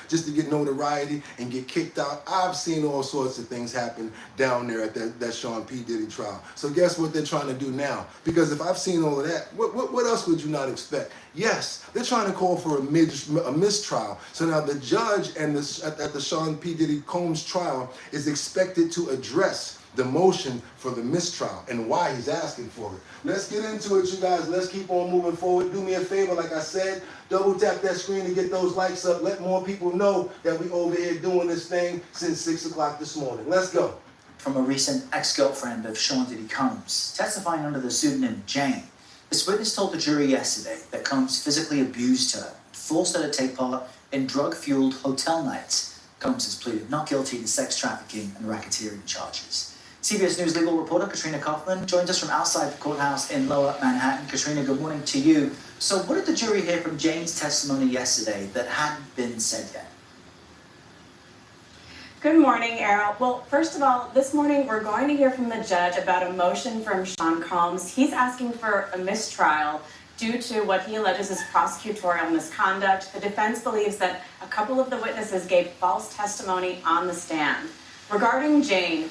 just to get notoriety and get kicked out. I've seen all sorts of things happen down there at that Sean P. Diddy trial. So guess what they're trying to do now? Because if I've seen all of that, what else would you not expect? Yes, they're trying to call for a mistrial. So now the judge at the Sean P. Diddy Combs trial is expected to address the motion for the mistrial and why he's asking for it. Let's get into it, you guys. Let's keep on moving forward. Do me a favor, like I said, double tap that screen to get those likes up. Let more people know that we over here doing this thing since 6 o'clock this morning. Let's go. From a recent ex-girlfriend of Sean Diddy Combs, testifying under the pseudonym Jane. This witness told the jury yesterday that Combs physically abused her, forced her to take part in drug-fueled hotel nights. Combs has pleaded not guilty to sex trafficking and racketeering charges. CBS News legal reporter Katrina Kaufman joins us from outside the courthouse in Lower Manhattan. Katrina, good morning to you. So what did the jury hear from Jane's testimony yesterday that hadn't been said yet? Good morning, Errol. Well, first of all, this morning we're going to hear from the judge about a motion from Sean Combs. He's asking for a mistrial due to what he alleges is prosecutorial misconduct. The defense believes that a couple of the witnesses gave false testimony on the stand. Regarding Jane,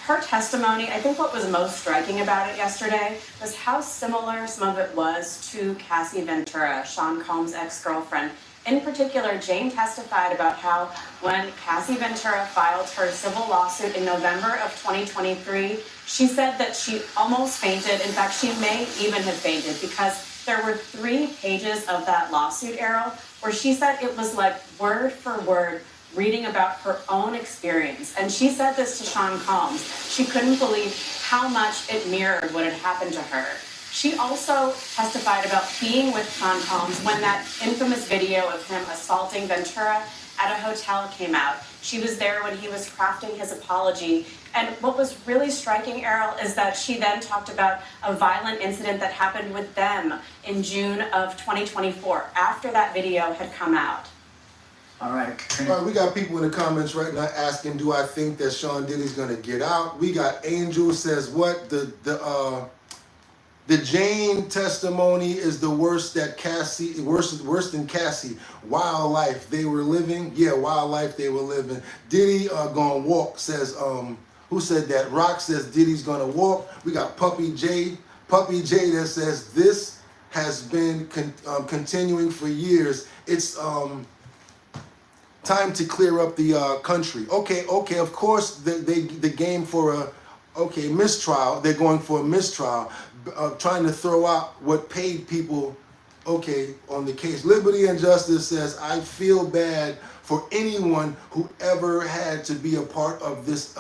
her testimony, I think what was most striking about it yesterday was how similar some of it was to Cassie Ventura, Sean Combs' ex-girlfriend. In particular, Jane testified about how when Cassie Ventura filed her civil lawsuit in November of 2023, she said that she almost fainted. In fact, she may even have fainted because there were 3 pages of that lawsuit, Errol, where she said it was like word for word reading about her own experience. And she said this to Sean Combs. She couldn't believe how much it mirrored what had happened to her. She also testified about being with Sean Combs when that infamous video of him assaulting Ventura at a hotel came out. She was there when he was crafting his apology. And what was really striking, Errol, is that she then talked about a violent incident that happened with them in June of 2024, after that video had come out. All right, we got people in the comments right now asking, do I think that Sean Diddy's going to get out? We got Angel says, what? The Jane testimony is the worst that Cassie, worse than Cassie. Wild life they were living. Yeah, wild life they were living. Diddy gonna walk, says, who said that? Rock says Diddy's gonna walk. We got Puppy J that says this has been continuing for years. It's time to clear up the country. Okay, of course the game for a mistrial. They're going for a mistrial. Trying to throw out what paid people, on the case. Liberty and Justice says, I feel bad for anyone who ever had to be a part of this,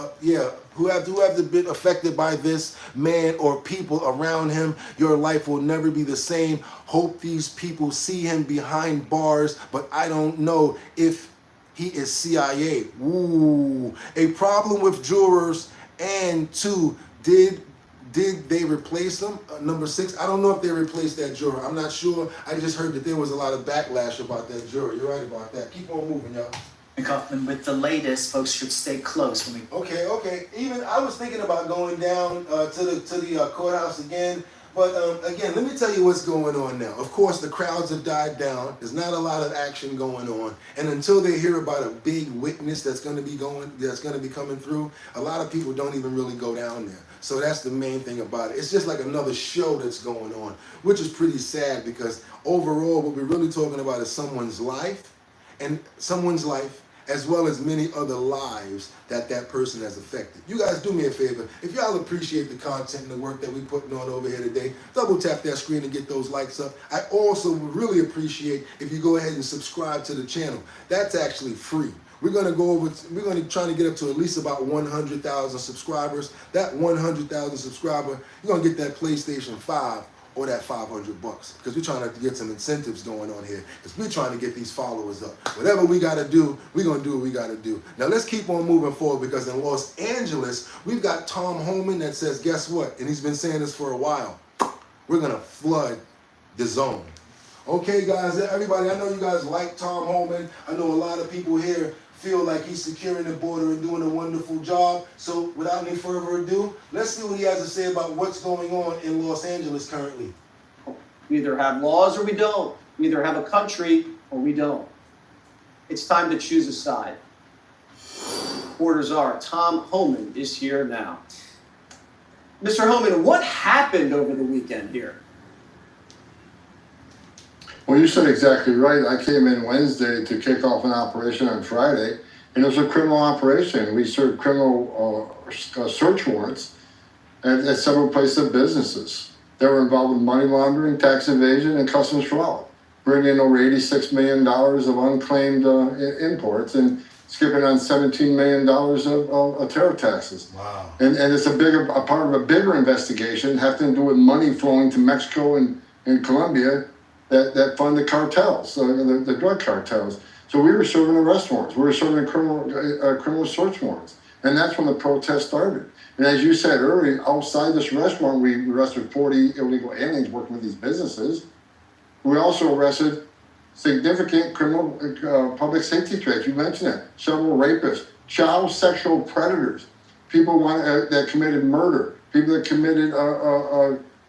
who have been affected by this man or people around him. Your life will never be the same. Hope these people see him behind bars, but I don't know if he is CIA. Ooh, a problem with jurors. And 2, did they replace him? Number 6, I don't know if they replaced that juror. I'm not sure. I just heard that there was a lot of backlash about that juror. You're right about that. Keep on moving, y'all. Kaufman, with the latest, folks should stay close when we. Okay. Even I was thinking about going down to the courthouse again. But again, let me tell you what's going on now. Of course, the crowds have died down. There's not a lot of action going on, and until they hear about a big witness that's going to be coming through, a lot of people don't even really go down there. So that's the main thing about it. It's just like another show that's going on, which is pretty sad because overall, what we're really talking about is someone's life, as well as many other lives that person has affected. You guys do me a favor. If y'all appreciate the content and the work that we're putting on over here today, double tap that screen and get those likes up. I also would really appreciate if you go ahead and subscribe to the channel. That's actually free. We're going to try to get up to at least about 100,000 subscribers. That 100,000 subscriber, you're going to get that PlayStation 5 or that $500 because we're trying to get some incentives going on here because we're trying to get these followers up. Whatever we got to do, we're going to do what we got to do. Now let's keep on moving forward because in Los Angeles, we've got Tom Homan that says, guess what? And he's been saying this for a while. We're going to flood the zone. Okay, guys, everybody, I know you guys like Tom Homan. I know a lot of people here feel like he's securing the border and doing a wonderful job. So without any further ado, let's see what he has to say about what's going on in Los Angeles currently. We either have laws or we don't. We either have a country or we don't. It's time to choose a side. Orders are. Tom Homan is here now. Mr. Homan, what happened over the weekend here? Well, you said exactly right. I came in Wednesday to kick off an operation on Friday, and it was a criminal operation. We served criminal search warrants at several places of businesses that were involved with money laundering, tax evasion, and customs fraud, bringing in over $86 million of unclaimed imports and skipping on $17 million of terror taxes. Wow. And it's a part of a bigger investigation having to do with money flowing to Mexico and Colombia that fund the cartels, the drug cartels. So we were serving arrest warrants. We were serving criminal search warrants. And that's when the protest started. And as you said earlier, outside this arrest warrant, we arrested 40 illegal aliens working with these businesses. We also arrested significant criminal public safety threats. You mentioned that. Several rapists, child sexual predators, people that committed murder, people that committed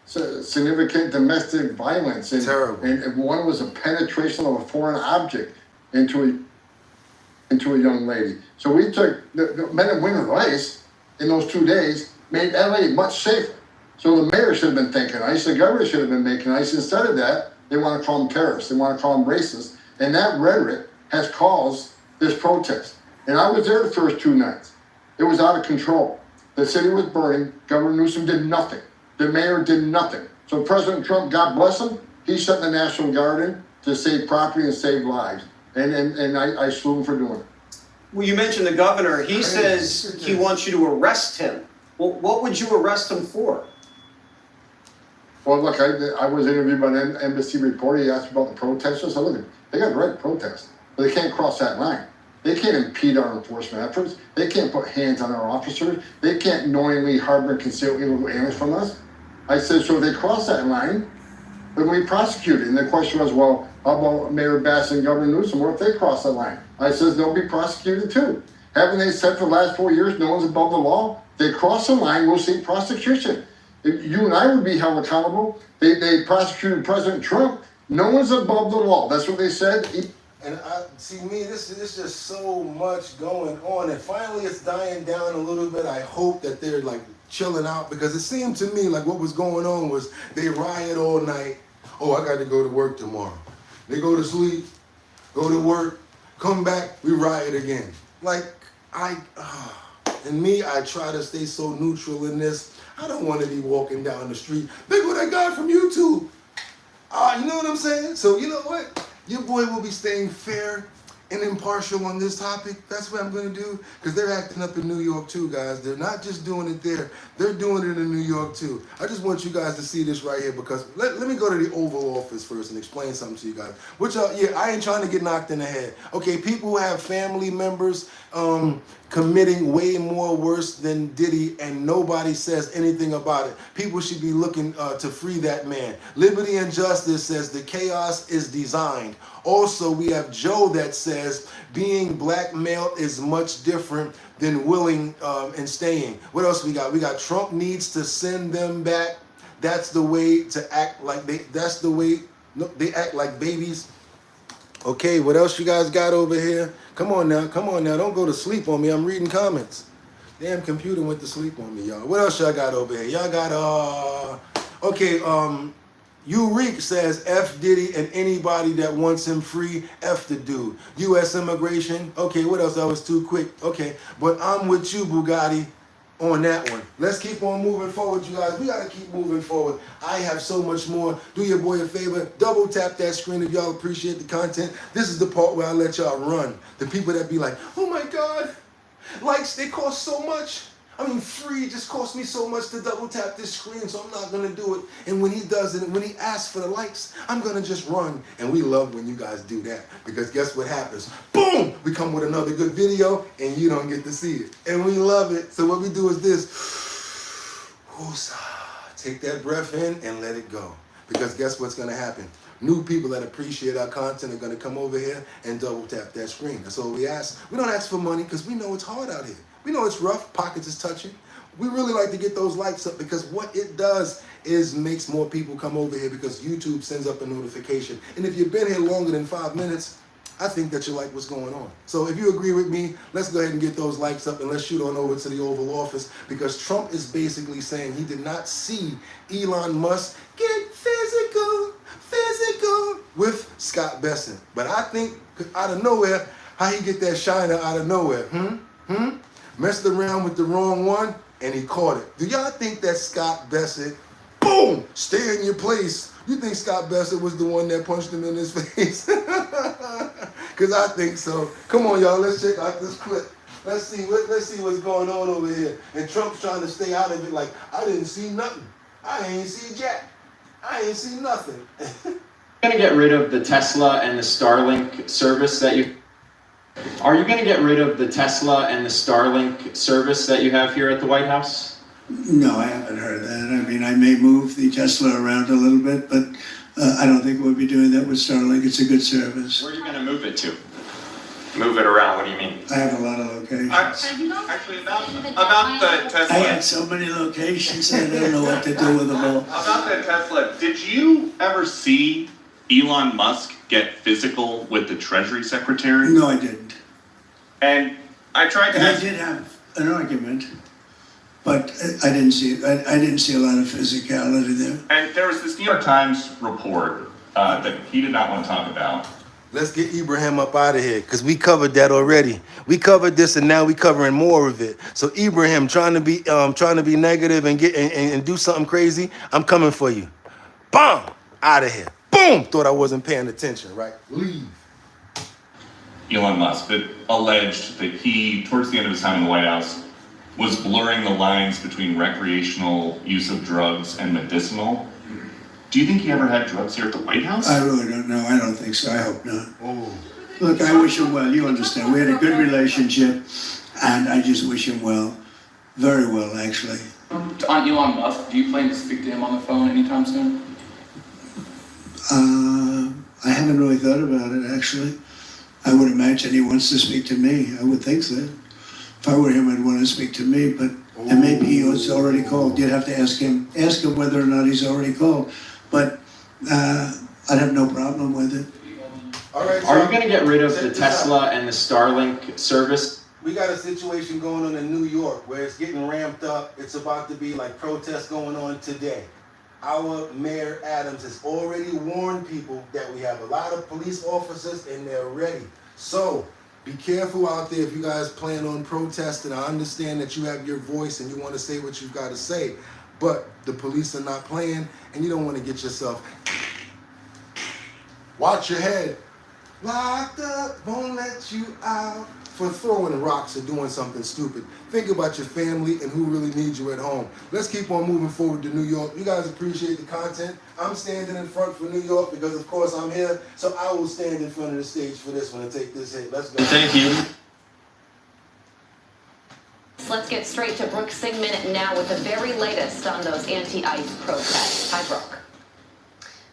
significant domestic violence, and, terrible. And one was a penetration of a foreign object into a young lady. So we took the men and women of ICE in those 2 days, made LA much safer. So the mayor should have been thinking ICE, the governor should have been making ICE. Instead of that, they want to call them terrorists, they want to call them racist, and that rhetoric has caused this protest. And I was there the first 2 nights. It was out of control. The city was burning. Governor Newsom did nothing. The mayor did nothing. So President Trump, God bless him, he sent the National Guard in to save property and save lives. And I salute him for doing it. Well, you mentioned the governor. He says he wants you to arrest him. Well, what would you arrest him for? Well, look, I was interviewed by an embassy reporter. He asked about the protesters. I said, look, they got the right to protest, but they can't cross that line. They can't impede our enforcement efforts. They can't put hands on our officers. They can't knowingly harbor and conceal illegal aliens from us. I said, so if they cross that line, then we prosecute it. And the question was, well, how about Mayor Bass and Governor Newsom? What if they cross that line? I said, they'll be prosecuted too. Haven't they said for the last 4 years, no one's above the law? They cross the line, we'll see prosecution. If you and I would be held accountable. They prosecuted President Trump. No one's above the law. That's what they said. And this just so much going on, and finally it's dying down a little bit. I hope that they're like chilling out, because it seemed to me like what was going on was they riot all night. Oh, I got to go to work tomorrow. They go to sleep, go to work, come back, we riot again. Like and me, I try to stay so neutral in this. I don't want to be walking down the street. Look what I got from YouTube. You know what I'm saying? So you know what? Your boy will be staying fair and impartial on this topic. That's what I'm going to do, because they're acting up in New York too, guys. They're not just doing it there. They're doing it in New York too. I just want you guys to see this right here, because let me go to the Oval Office first and explain something to you guys. Which, I ain't trying to get knocked in the head. Okay, people who have family members committing way more worse than Diddy, and nobody says anything about it. People should be looking to free that man. Liberty and Justice says the chaos is designed. Also, we have Joe that says being blackmailed is much different than willing and staying. What else we got? We got Trump needs to send them back. That's the way to act like that's the way they act like babies. Okay, what else you guys got over here? Come on now, don't go to sleep on me. I'm reading comments. Damn computer went to sleep on me, y'all. What else y'all got over here? Y'all got okay, Eureek says F Diddy and anybody that wants him free, F the dude. US immigration. Okay, what else? That was too quick. Okay, but I'm with you, Bugatti, on that one. Let's keep on moving forward, you guys. We gotta keep moving forward. I have so much more. Do your boy a favor, double tap that screen if y'all appreciate the content. This is the part where I let y'all run. The people that be like, oh my God, likes, they cost so much. I mean, free just cost me so much to double tap this screen, so I'm not gonna do it. And when he does it, when he asks for the likes, I'm gonna just run. And we love when you guys do that, because guess what happens? Boom! We come with another good video, and you don't get to see it. And we love it. So what we do is this. Take that breath in and let it go. Because guess what's gonna happen? New people that appreciate our content are gonna come over here and double tap that screen. That's all we ask. We don't ask for money because we know it's hard out here. We know it's rough, pockets is touching. We really like to get those likes up, because what it does is makes more people come over here, because YouTube sends up a notification. And if you've been here longer than 5 minutes, I think that you like what's going on. So if you agree with me, let's go ahead and get those likes up, and let's shoot on over to the Oval Office, because Trump is basically saying he did not see Elon Musk get physical with Scott Bessent. But I think out of nowhere, how he get that shiner out of nowhere? Messed around with the wrong one, and he caught it. Do y'all think that Scott Bessent, boom, stay in your place? You think Scott Bessent was the one that punched him in his face? Because I think so. Come on, y'all, let's check out this clip. Let's see what's going on over here. And Trump's trying to stay out of it like, I didn't see nothing. I ain't see jack. I ain't see nothing. You're gonna get rid of the Tesla and the Starlink service that you... Are you going to get rid of the Tesla and the Starlink service that you have here at the White House? No, I haven't heard that. I mean, I may move the Tesla around a little bit, but I don't think we'll be doing that with Starlink. It's a good service. Where are you going to move it to? Move it around, what do you mean? I have a lot of locations. Actually, about the Tesla... I had so many locations, I don't know what to do with them all. About the Tesla, did you ever see Elon Musk get physical with the Treasury Secretary? No, I didn't. And I tried to I did have an argument, but I didn't see a lot of physicality there. And there was this New York Times report that he did not want to talk about. Let's get Ibrahim up out of here, because we covered that already. We covered this, and now we covering more of it. So Ibrahim, trying to be negative and get and do something crazy, I'm coming for you. Bomb! Out of here. Boom! Thought I wasn't paying attention, right? Leave. Elon Musk, that alleged that he, towards the end of his time in the White House, was blurring the lines between recreational use of drugs and medicinal. Do you think he ever had drugs here at the White House? I really don't know. I don't think so. I hope not. Oh. Look, I wish him well. You understand. We had a good relationship, and I just wish him well. Very well, actually. On Elon Musk, do you plan to speak to him on the phone anytime soon? I haven't really thought about it, actually. I would imagine he wants to speak to me. I would think so. If I were him, I'd want to speak to me, but and maybe he was already called. You'd have to ask him whether or not he's already called. But I'd have no problem with it. All right, Are you going to get rid of the Tesla and the Starlink service? We got a situation going on in New York where it's getting ramped up. It's about to be like protests going on today. Our Mayor Adams has already warned people that we have a lot of police officers and they're ready. So be careful out there if you guys plan on protesting. I understand that you have your voice and you want to say what you've got to say, but the police are not playing and you don't want to get yourself. Watch your head. Locked up, won't let you out for throwing rocks or doing something stupid. Think about your family and who really needs you at home. Let's keep on moving forward to New York. You guys appreciate the content. I'm standing in front for New York because, of course, I'm here. So I will stand in front of the stage for this one and take this hit. Let's go. Thank you. let's get straight to Brooke Sigmund now with the very latest on those anti-ICE protests. Hi, Brooke.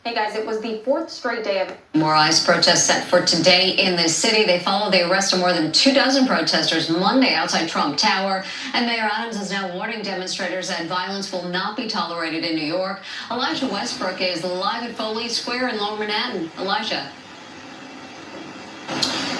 Hey guys, it was the fourth straight day of More ICE protests set for today in the city. They follow the arrest of more than 24 protesters Monday outside Trump Tower. And Mayor Adams is now warning demonstrators that violence will not be tolerated in New York. Elijah Westbrook is live at Foley Square in Lower Manhattan. Elijah.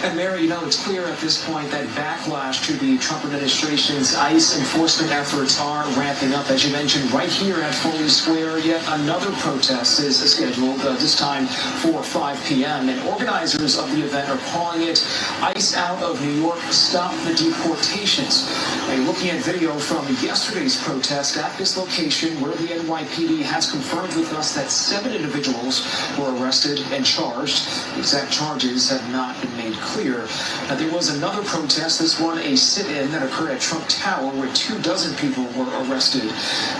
And Mary, it's clear at this point that backlash to the Trump administration's ICE enforcement efforts are ramping up. As you mentioned, right here at Foley Square, yet another protest is scheduled, this time for 5 p.m. And organizers of the event are calling it ICE Out of New York, Stop the Deportations. And looking at video from yesterday's protest at this location where the NYPD has confirmed with us that 7 individuals were arrested and charged. The exact charges have not been made clear. Now, there was another protest, this one a sit-in that occurred at Trump Tower where 24 people were arrested.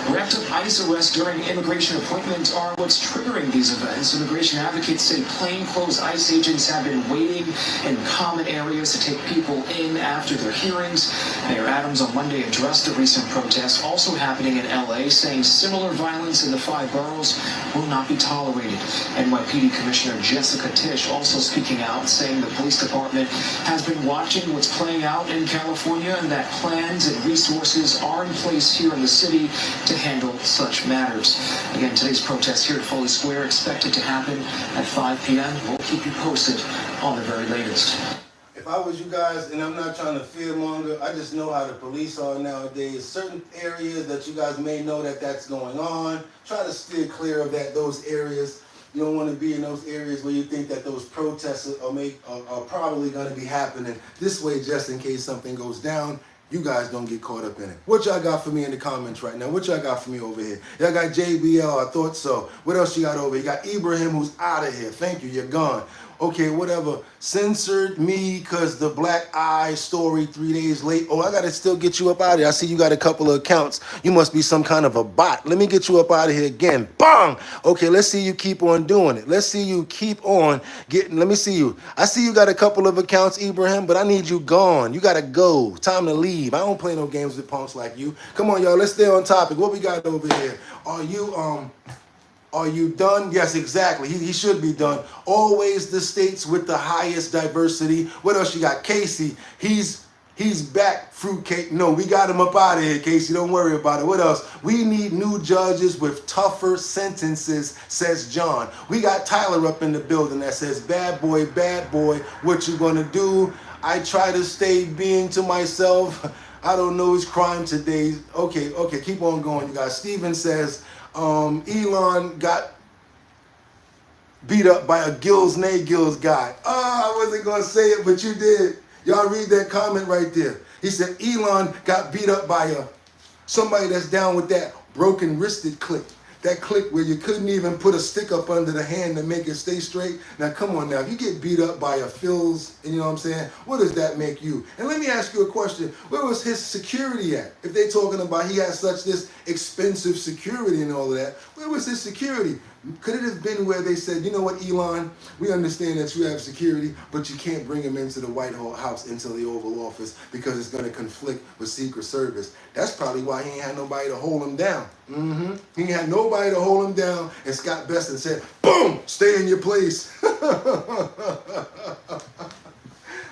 Ramped up ICE arrests during immigration appointments are what's triggering these events. Immigration advocates say plainclothes ICE agents have been waiting in common areas to take people in after their hearings. Mayor Adams on Monday addressed the recent protests also happening in LA, saying similar violence in the 5 boroughs will not be tolerated. NYPD Commissioner Jessica Tisch also speaking out, saying the police department has been watching what's playing out in California and that plans and resources are in place here in the city to handle such matters. Again, today's protest here at Foley Square expected to happen at 5 p.m. We'll keep you posted on the very latest. If I was you guys, and I'm not trying to fearmonger, I just know how the police are nowadays. Certain areas that you guys may know that's going on, try to steer clear of those areas. You don't want to be in those areas where you think that those protests are probably going to be happening. This way, just in case something goes down, you guys don't get caught up in it. What y'all got for me in the comments right now? What y'all got for me over here? Y'all got JBL, I thought so. What else you got over here? You got Ibrahim, who's out of here. Thank you, you're gone. Okay, whatever. Censored me because the black eye story 3 days late. Oh, I got to still get you up out of here. I see you got a couple of accounts. You must be some kind of a bot. Let me get you up out of here again. Bang! Okay, let's see you keep on doing it. Let's see you keep on getting, let me see you. I see you got a couple of accounts, Ibrahim, but I need you gone. You got to go. Time to leave. I don't play no games with punks like you. Come on, y'all. Let's stay on topic. What we got over here? Are you done? Yes, exactly. He should be done. Always the states with the highest diversity. What else you got? Casey, he's back. Fruitcake. No, we got him up out of here, Casey. Don't worry about it. What else? We need new judges with tougher sentences, says John. We got Tyler up in the building that says, bad boy, what you gonna do? I try to stay being to myself. I don't know his crime today. Okay, keep on going, you guys. Steven says, Elon got beat up by a Gills guy. I wasn't going to say it, but you did. Y'all read that comment right there. He said Elon got beat up by somebody that's down with that broken wristed click. That click where you couldn't even put a stick up under the hand to make it stay straight. Now, come on now. If you get beat up by a Phil's, you know what I'm saying? What does that make you? And let me ask you a question. Where was his security at? If they're talking about he has this expensive security and all of that, where was his security? Could it have been where they said, you know what, Elon, we understand that you have security, but you can't bring him into the White House, into the Oval Office, because it's going to conflict with Secret Service. That's probably why he ain't had nobody to hold him down. He ain't had nobody to hold him down, and Scott Bessent said, boom, stay in your place.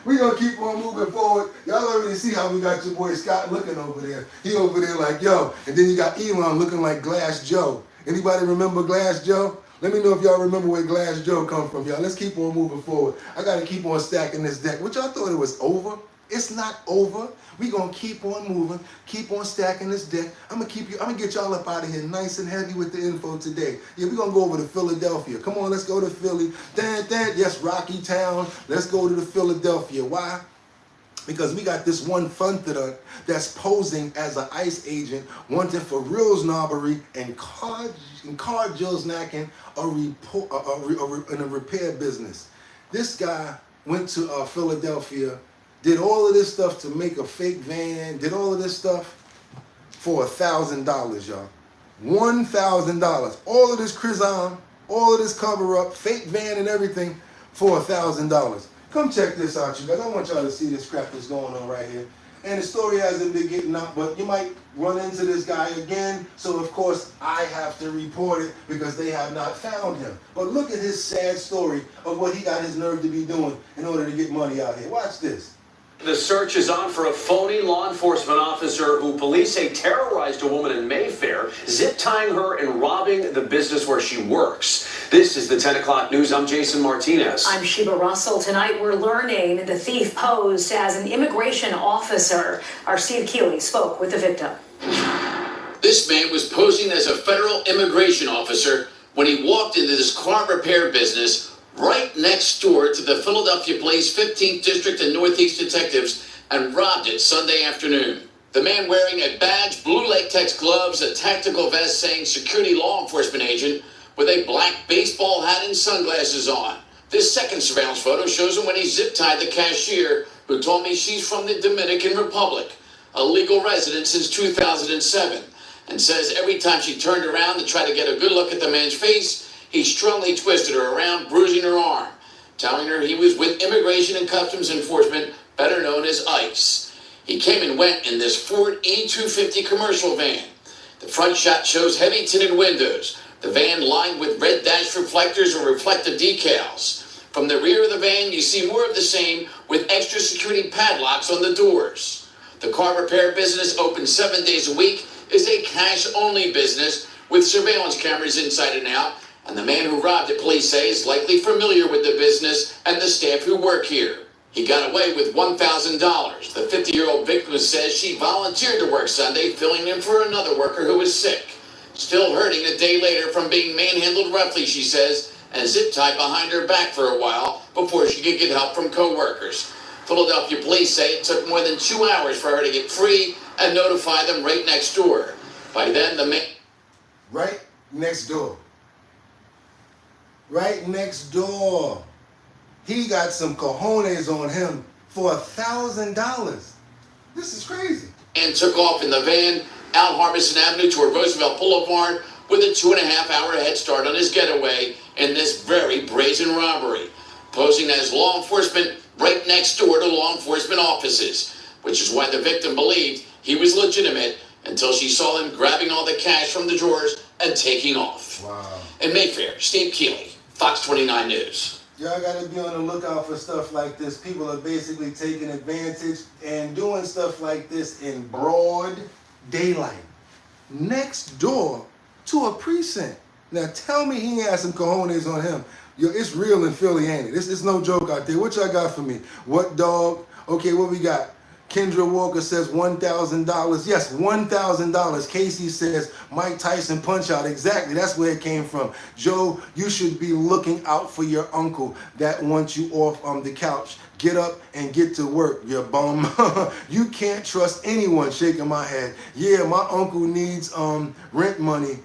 We're going to keep on moving forward. Y'all already see how we got your boy Scott looking over there. He over there like, yo. And then you got Elon looking like Glass Joe. Anybody remember Glass Joe? Let me know if y'all remember where Glass Joe come from, y'all. Let's keep on moving forward. I got to keep on stacking this deck. What y'all thought it was over? It's not over. We going to keep on moving, keep on stacking this deck. I'm going to get y'all up out of here nice and heavy with the info today. Yeah, we're going to go over to Philadelphia. Come on, let's go to Philly. Yes, Rocky Town. Let's go to the Philadelphia. Why? Because we got this one funthadunk that's posing as an ICE agent wanted for real snobbery and car jillsnacking in a repair business. This guy went to Philadelphia, did all of this stuff to make a fake van, did all of this stuff for $1,000, y'all. $1,000. All of this Krizam, all of this cover-up, fake van and everything for $1,000. Come check this out, you guys. I want y'all to see this crap that's going on right here. And the story hasn't been getting out, but you might run into this guy again. So of course I have to report it because they have not found him. But look at his sad story of what he got his nerve to be doing in order to get money out here. Watch this. The search is on for a phony law enforcement officer who police say terrorized a woman in Mayfair, zip-tying her and robbing the business where she works. This is the 10 o'clock news. I'm Jason Martinez. I'm Sheba Russell. Tonight we're learning the thief posed as an immigration officer. Our Steve Keeley spoke with the victim. This man was posing as a federal immigration officer when he walked into this car repair business right next door to the Philadelphia Police 15th District and Northeast Detectives and robbed it Sunday afternoon. The man wearing a badge, blue latex gloves, a tactical vest saying security law enforcement agent with a black baseball hat and sunglasses on. This second surveillance photo shows him when he zip-tied the cashier, who told me she's from the Dominican Republic, a legal resident since 2007, and says every time she turned around to try to get a good look at the man's face, he strongly twisted her around, bruising her arm, telling her he was with Immigration and Customs Enforcement, better known as ICE. He came and went in this Ford E250 commercial van. The front shot shows heavy tinted windows, the van lined with red dash reflectors or reflective decals. From the rear of the van, you see more of the same with extra security padlocks on the doors. The car repair business, open 7 days a week, is a cash-only business with surveillance cameras inside and out, and the man who robbed it, police say, is likely familiar with the business and the staff who work here. He got away with $1,000. The 50-year-old victim says she volunteered to work Sunday, filling in for another worker who was sick. Still hurting a day later from being manhandled roughly, she says, and zip-tied behind her back for a while before she could get help from co-workers. Philadelphia police say it took more than 2 hours for her to get free and notify them right next door. By then, the man... Right next door. Right next door. He got some cojones on him for $1,000. This is crazy. And took off in the van out Harbison Avenue toward Roosevelt Boulevard with a 2.5-hour head start on his getaway in this very brazen robbery, posing as law enforcement right next door to law enforcement offices, which is why the victim believed he was legitimate until she saw him grabbing all the cash from the drawers and taking off. Wow. In Mayfair, Steve Keeley, Fox 29 News. Y'all gotta be on the lookout for stuff like this. People are basically taking advantage and doing stuff like this in broad daylight, next door to a precinct. Now tell me he ain't had some cojones on him. Yo, it's real in Philly, ain't it? This is no joke out there. What y'all got for me? What dog? Okay, what we got? Kendra Walker says $1,000. Yes, $1,000. Casey says Mike Tyson punch out. Exactly, that's where it came from. Joe, you should be looking out for your uncle that wants you off on the couch. Get up and get to work, you bum. You can't trust anyone. Shaking my head. Yeah, my uncle needs rent money.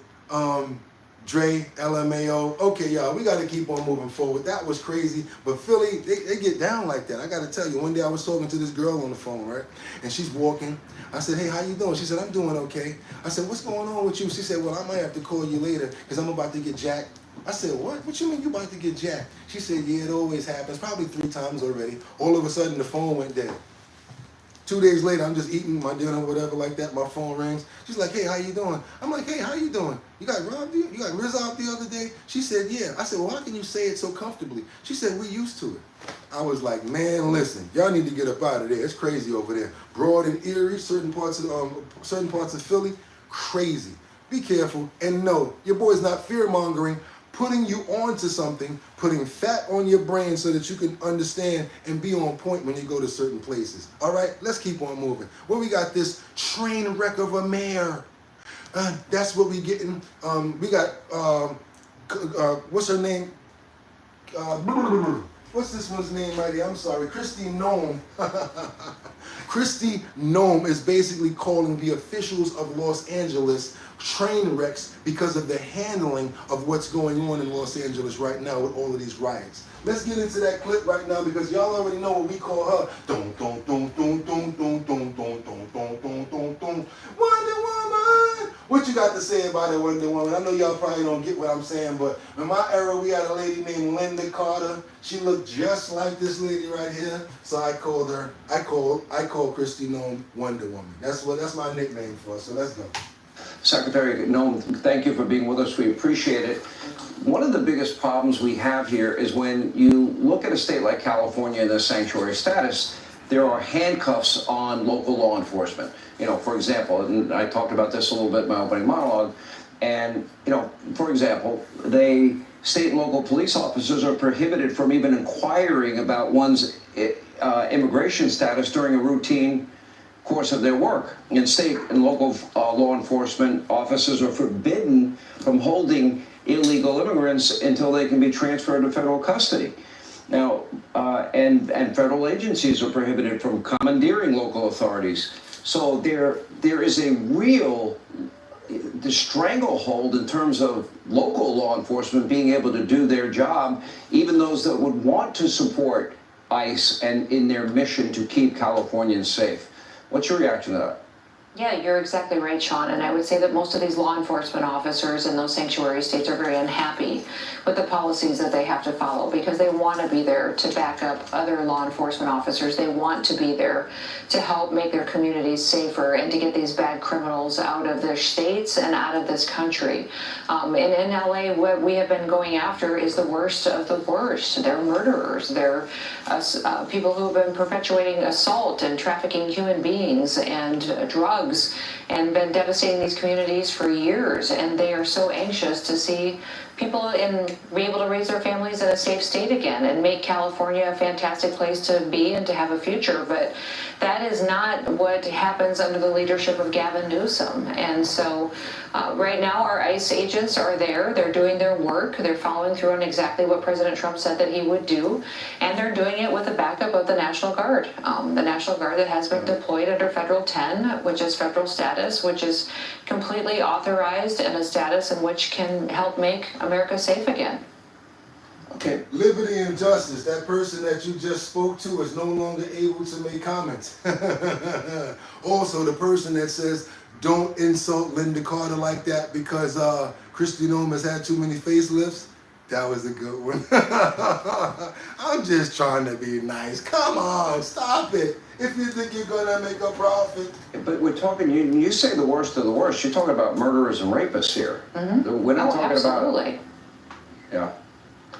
Dre, LMAO. Okay, y'all, we got to keep on moving forward. That was crazy. But Philly, they get down like that. I got to tell you, one day I was talking to this girl on the phone, right? And she's walking. I said, hey, how you doing? She said, I'm doing okay. I said, what's going on with you? She said, well, I might have to call you later because I'm about to get jacked. I said, what? What you mean you about to get jacked? She said, yeah, it always happens. Probably 3 times already. All of a sudden, the phone went dead. 2 days later, I'm just eating my dinner or whatever like that. My phone rings. She's like, hey, how you doing? I'm like, hey, how you doing? You got robbed? You got Riz out the other day? She said, yeah. I said, well, how can you say it so comfortably? She said, we used to it. I was like, man, listen, y'all need to get up out of there. It's crazy over there. Broad and Erie, certain parts of Philly, crazy. Be careful. And no, your boy's not fear-mongering, putting you onto something, putting fat on your brain so that you can understand and be on point when you go to certain places. All right, let's keep on moving. Well, we got this train wreck of a mayor. That's what we getting. We got, what's her name? What's this one's name right here? I'm sorry, Kristi Noem. Kristi Noem is basically calling the officials of Los Angeles train wrecks because of the handling of what's going on in Los Angeles right now with all of these riots. Let's get into that clip right now because y'all already know what we call her. Wonder Woman. What you you got to say about it, Wonder Woman? I know y'all probably don't get what I'm saying, but in my era, we had a lady named Linda Carter. She looked just like this lady right here, so I called Kristi Noem Wonder Woman. That's my nickname for her. So let's go. Secretary Noem, thank you for being with us. We appreciate it. One of the biggest problems we have here is when you look at a state like California and the sanctuary status, there are handcuffs on local law enforcement. You know, for example, and I talked about this a little bit in my opening monologue, and, you know, for example, state and local police officers are prohibited from even inquiring about one's immigration status during a routine course of their work. And state and local law enforcement officers are forbidden from holding illegal immigrants until they can be transferred to federal custody. Now, and federal agencies are prohibited from commandeering local authorities. So there is a real stranglehold in terms of local law enforcement being able to do their job, even those that would want to support ICE and in their mission to keep Californians safe. What's your reaction to that? Yeah, you're exactly right, Sean. And I would say that most of these law enforcement officers in those sanctuary states are very unhappy with the policies that they have to follow because they want to be there to back up other law enforcement officers. They want to be there to help make their communities safer and to get these bad criminals out of their states and out of this country. And in LA, what we have been going after is the worst of the worst. They're murderers. They're people who have been perpetuating assault and trafficking human beings and drugs and been devastating these communities for years, and they are so anxious to see people be able to raise their families in a safe state again and make California a fantastic place to be and to have a future. But that is not what happens under the leadership of Gavin Newsom. And so right now our ICE agents are there. They're doing their work. They're following through on exactly what President Trump said that he would do. And they're doing it with the backup of the National Guard. The National Guard that has been deployed under Federal 10, which is federal status, which is completely authorized and a status in which can help make America safe again. Okay. Liberty and justice. That person that you just spoke to is no longer able to make comments. Also, the person that says, don't insult Linda Carter like that because Kristi Noem has had too many facelifts. That was a good one. I'm just trying to be nice. Come on, stop it. If you think you're going to make a profit. But we're talking, you say the worst of the worst. You're talking about murderers and rapists here. Mm-hmm. We're not talking absolutely. Yeah.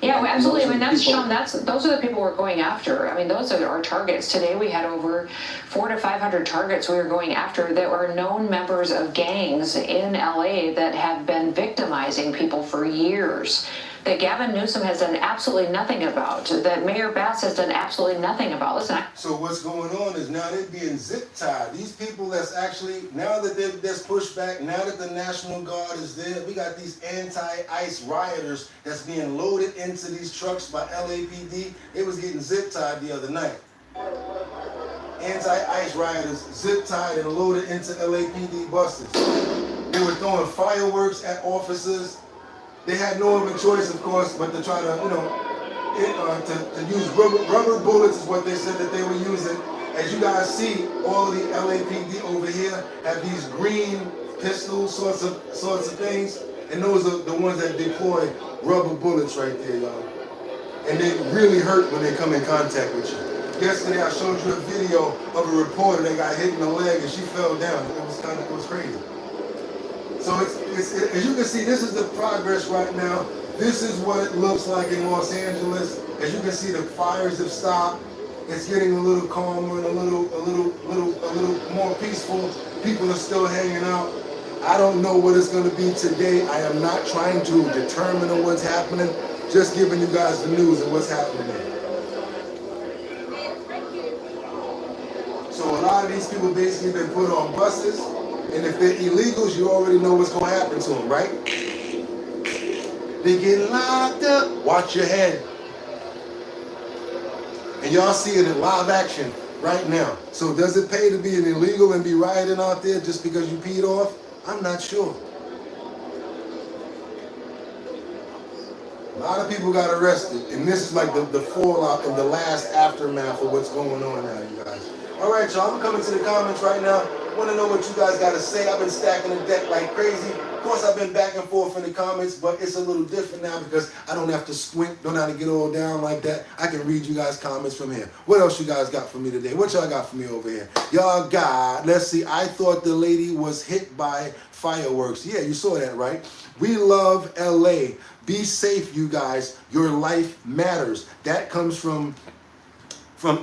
Yeah, well, absolutely. I mean, that's people, Sean. Those are the people we're going after. I mean, those are our targets. Today, we had over 400 to 500 targets we were going after that were known members of gangs in LA that have been victimizing people for years. That Gavin Newsom has done absolutely nothing about. That Mayor Bass has done absolutely nothing about. Listen. So what's going on is now they're being zip-tied. These people that's actually, now that there's pushback, now that the National Guard is there, we got these anti-ICE rioters that's being loaded into these trucks by LAPD. They was getting zip-tied the other night. Anti-ICE rioters zip-tied and loaded into LAPD buses. They were throwing fireworks at officers. They had no other choice, of course, but to try to, to use rubber bullets is what they said that they were using. As you guys see, all of the LAPD over here have these green pistol sorts of things, and those are the ones that deploy rubber bullets right there, y'all. And they really hurt when they come in contact with you. Yesterday, I showed you a video of a reporter that got hit in the leg and she fell down. It was crazy. So as you can see, this is the progress right now. This is what it looks like in Los Angeles. As you can see, the fires have stopped. It's getting a little calmer and a little more peaceful. People are still hanging out. I don't know what it's going to be today. I am not trying to determine what's happening. Just giving you guys the news of what's happening there. So a lot of these people basically been put on buses. And if they're illegals, you already know what's going to happen to them, right? They get locked up. Watch your head. And y'all see it in live action right now. So does it pay to be an illegal and be rioting out there just because you peed off? I'm not sure. A lot of people got arrested. And this is like the fallout and the last aftermath of what's going on now, you guys. All right, y'all. I'm coming to the comments right now. Want to know what you guys got to say. I've been stacking the deck like crazy. Of course, I've been back and forth in the comments, but it's a little different now because I don't have to squint, don't have to get all down like that. I can read you guys' comments from here. What else you guys got for me today? What y'all got for me over here? Y'all got, let's see, I thought the lady was hit by fireworks. Yeah, you saw that, right? We love LA. Be safe, you guys. Your life matters. That comes from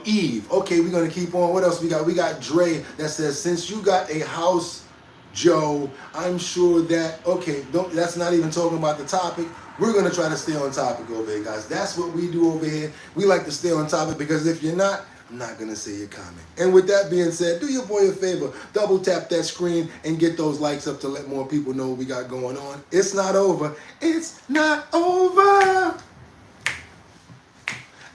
Eve. Okay, we're going to keep on. What else we got? We got Dre that says, since you got a house, Joe, I'm sure that, okay, that's not even talking about the topic. We're going to try to stay on topic over here, guys. That's what we do over here. We like to stay on topic because if you're not, I'm not going to say your comment. And with that being said, do your boy a favor. Double tap that screen and get those likes up to let more people know what we got going on. It's not over. It's not over.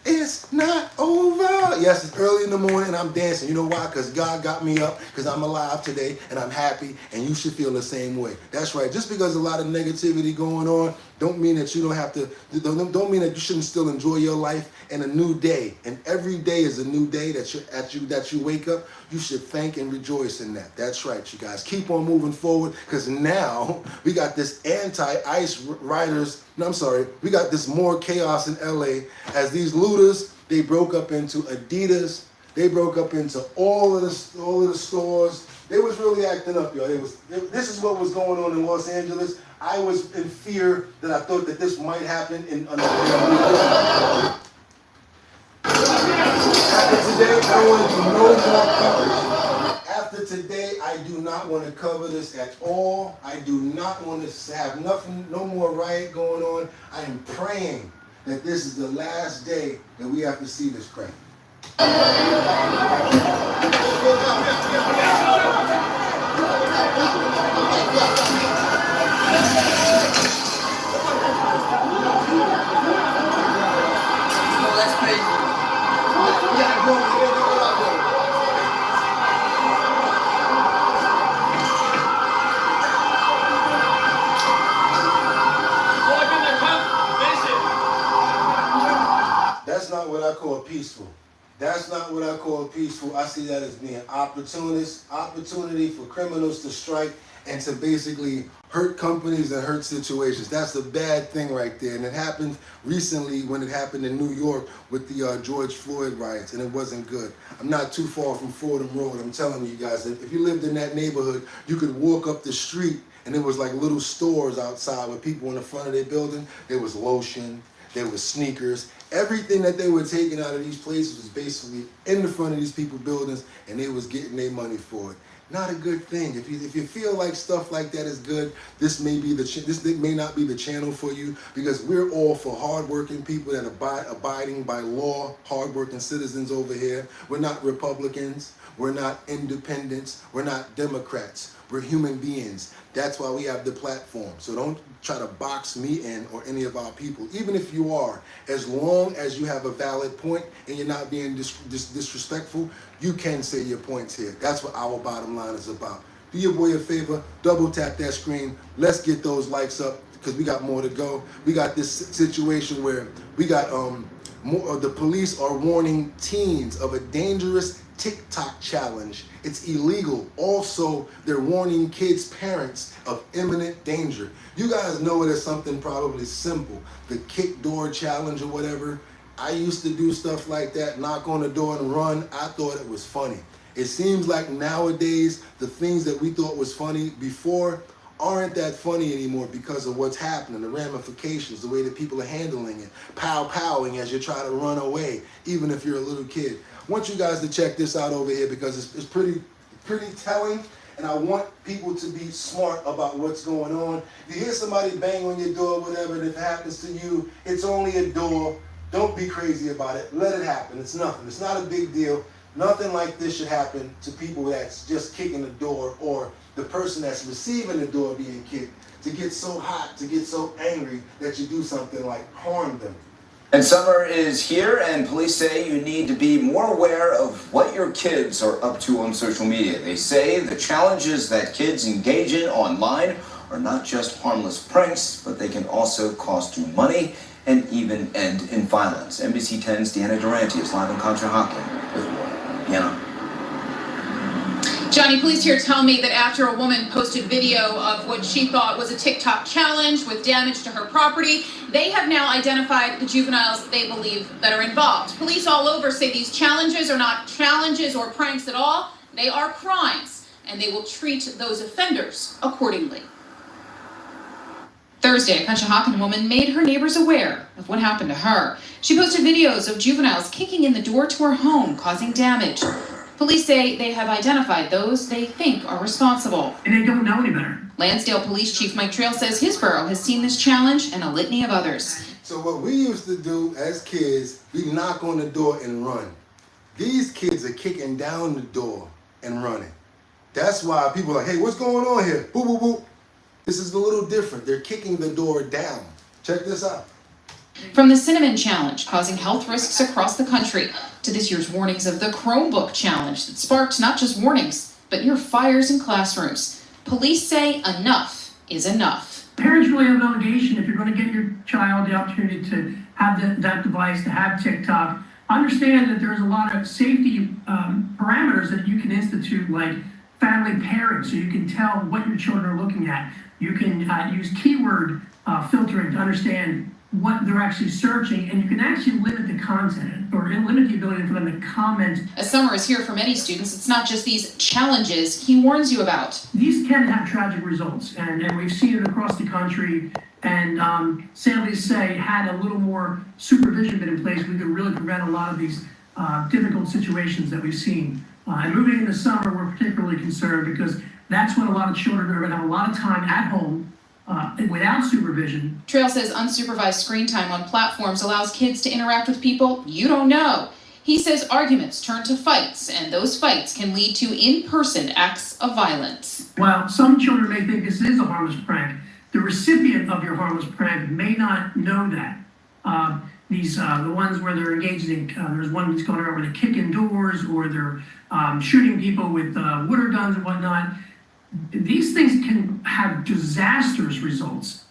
It's not over. Yes, it's early in the morning and I'm dancing. You know why? Because God got me up, because I'm alive today and I'm happy, and you should feel the same way. That's right. Just because a lot of negativity going on don't mean that you don't have to, don't mean that you shouldn't still enjoy your life and a new day. And every day is a new day that you wake up. You should thank and rejoice in that. That's right, you guys. Keep on moving forward, because now we got this anti-ICE riders. No, I'm sorry. We got this more chaos in LA as these looters, they broke up into Adidas. They broke up into all of the stores. They was really acting up, y'all. This is what was going on in Los Angeles. I was in fear that I thought that this might happen in another day. After today, I don't want to do no more coverage. After today, I do not want to cover this at all. I do not want to have nothing, no more riot going on. I am praying that this is the last day that we have to see this crap. That's crazy. That's not what I call peaceful. That's not what I call peaceful. I see that as being opportunity for criminals to strike and to basically hurt companies and hurt situations. That's a bad thing right there. And it happened recently when it happened in New York with the George Floyd riots, and it wasn't good. I'm not too far from Fordham Road. I'm telling you guys, if you lived in that neighborhood, you could walk up the street and there was like little stores outside with people in the front of their building. There was lotion, there was sneakers. Everything that they were taking out of these places was basically in the front of these people's buildings, and they was getting their money for it. Not a good thing. If you feel like stuff like that is good, this may not be the channel for you, because we're all for hardworking people that abiding by law, hardworking citizens over here. We're not Republicans. We're not independents. We're not Democrats. We're human beings. That's why we have the platform. So don't try to box me in or any of our people, even if you are. As long as you have a valid point and you're not being disrespectful, you can say your points here. That's what our bottom line is about. Do your boy a favor, double tap that screen. Let's get those likes up, because we got more to go. We got this situation where we got the police are warning teens of a dangerous TikTok challenge. It's illegal. Also, they're warning kids' parents of imminent danger. You guys know it as something probably simple, the kick door challenge or whatever. I used to do stuff like that, knock on the door and run. I thought it was funny. It seems like nowadays, the things that we thought was funny before aren't that funny anymore because of what's happening, the ramifications, the way that people are handling it, pow-powing as you try to run away, even if you're a little kid. I want you guys to check this out over here, because it's pretty telling, and I want people to be smart about what's going on. If you hear somebody bang on your door, whatever, and if it happens to you, it's only a door. Don't be crazy about it. Let it happen. It's nothing. It's not a big deal. Nothing like this should happen to people that's just kicking the door, or the person that's receiving the door being kicked, to get so hot, to get so angry that you do something like harm them. And summer is here, and police say you need to be more aware of what your kids are up to on social media. They say the challenges that kids engage in online are not just harmless pranks, but they can also cost you money and even end in violence. NBC 10's Deanna Durante is live in Contra Hotline with more. Deanna. Johnny, police here tell me that after a woman posted video of what she thought was a TikTok challenge with damage to her property, they have now identified the juveniles they believe that are involved. Police all over say these challenges are not challenges or pranks at all. They are crimes, and they will treat those offenders accordingly. Thursday, a Conshohocken woman made her neighbors aware of what happened to her. She posted videos of juveniles kicking in the door to her home, causing damage. Police say they have identified those they think are responsible. And they don't know any better. Lansdale Police Chief Mike Trail says his borough has seen this challenge and a litany of others. So what we used to do as kids, we knock on the door and run. These kids are kicking down the door and running. That's why people are like, hey, what's going on here? Boo, boo, boo. This is a little different. They're kicking the door down. Check this out. From the Cinnamon Challenge, causing health risks across the country, to this year's warnings of the Chromebook Challenge that sparked not just warnings, but near fires in classrooms. Police say enough is enough. Parents really have an obligation, if you're going to get your child the opportunity to have that device, to have TikTok, understand that there's a lot of safety parameters that you can institute, like family pairing, so you can tell what your children are looking at. You can use keyword filtering to understand what they're actually searching, and you can actually limit the content or limit the ability for them to comment. As summer is here for many students, it's not just these challenges he warns you about. These can have tragic results, and we've seen it across the country. And sadly to say, had a little more supervision been in place, we could really prevent a lot of these difficult situations that we've seen. And moving into summer, we're particularly concerned because that's when a lot of children are going to have a lot of time at home without supervision. Trail says unsupervised screen time on platforms allows kids to interact with people you don't know. He says arguments turn to fights, and those fights can lead to in-person acts of violence. While some children may think this is a harmless prank, the recipient of your harmless prank may not know that. The ones where they're engaged in, there's one that's going around where they're kicking doors or they're shooting people with water guns and whatnot. These things can have disastrous results.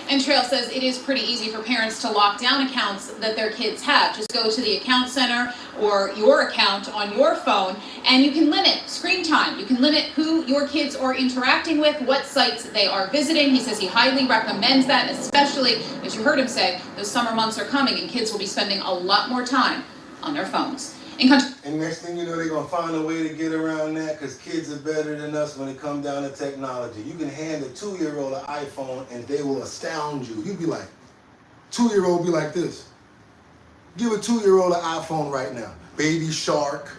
And Trail says it is pretty easy for parents to lock down accounts that their kids have. Just go to the account center or your account on your phone, and you can limit screen time. You can limit who your kids are interacting with, what sites they are visiting. He says he highly recommends that, especially, as you heard him say, those summer months are coming and kids will be spending a lot more time on their phones. And next thing you know, they're going to find a way to get around that because kids are better than us when it comes down to technology. You can hand a 2-year-old an iPhone and they will astound you. You'd be like, 2-year-old be like this. Give a 2-year-old an iPhone right now. Baby Shark.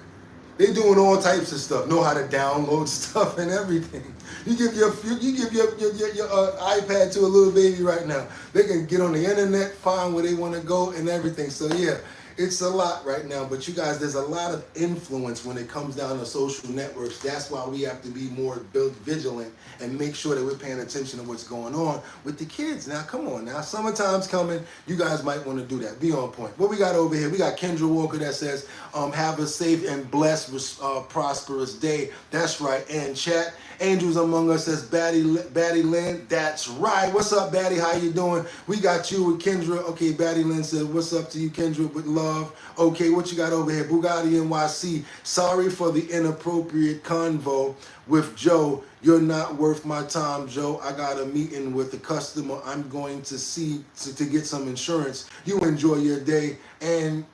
They're doing all types of stuff. Know how to download stuff and everything. You give your iPad to a little baby right now. They can get on the internet, find where they want to go and everything. So yeah. It's a lot right now, but you guys, there's a lot of influence when it comes down to social networks. That's why we have to be more vigilant and make sure that we're paying attention to what's going on with the kids. Now, come on now. Summertime's coming. You guys might want to do that. Be on point. What we got over here? We got Kendra Walker that says, have a safe and blessed, prosperous day. That's right. And chat. Angels Among Us says, Batty Lynn. That's right. What's up, Batty? How you doing? We got you with Kendra. Okay, Batty Lynn said, what's up to you, Kendra, with love. Okay, what you got over here? BOOGOTTINYC. Sorry for the inappropriate convo with Joe. You're not worth my time, Joe. I got a meeting with the customer. I'm going to see to get some insurance. You enjoy your day and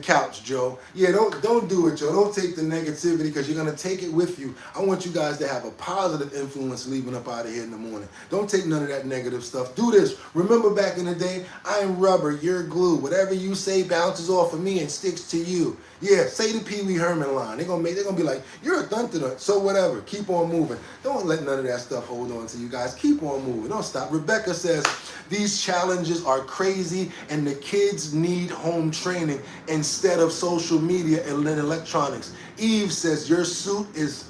couch, Joe. Yeah, don't do it, Joe. Don't take the negativity because you're gonna take it with you. I want you guys to have a positive influence leaving up out of here in the morning. Don't take none of that negative stuff. Do this. Remember back in the day, I'm rubber, you're glue. Whatever you say bounces off of me and sticks to you. Yeah, say the Pee Wee Herman line. They're gonna be like, you're a dun-dun-dun. So whatever. Keep on moving. Don't let none of that stuff hold on to you guys. Keep on moving. Don't stop. Rebecca says, these challenges are crazy and the kids need home training instead of social media and electronics. Eve says, your suit is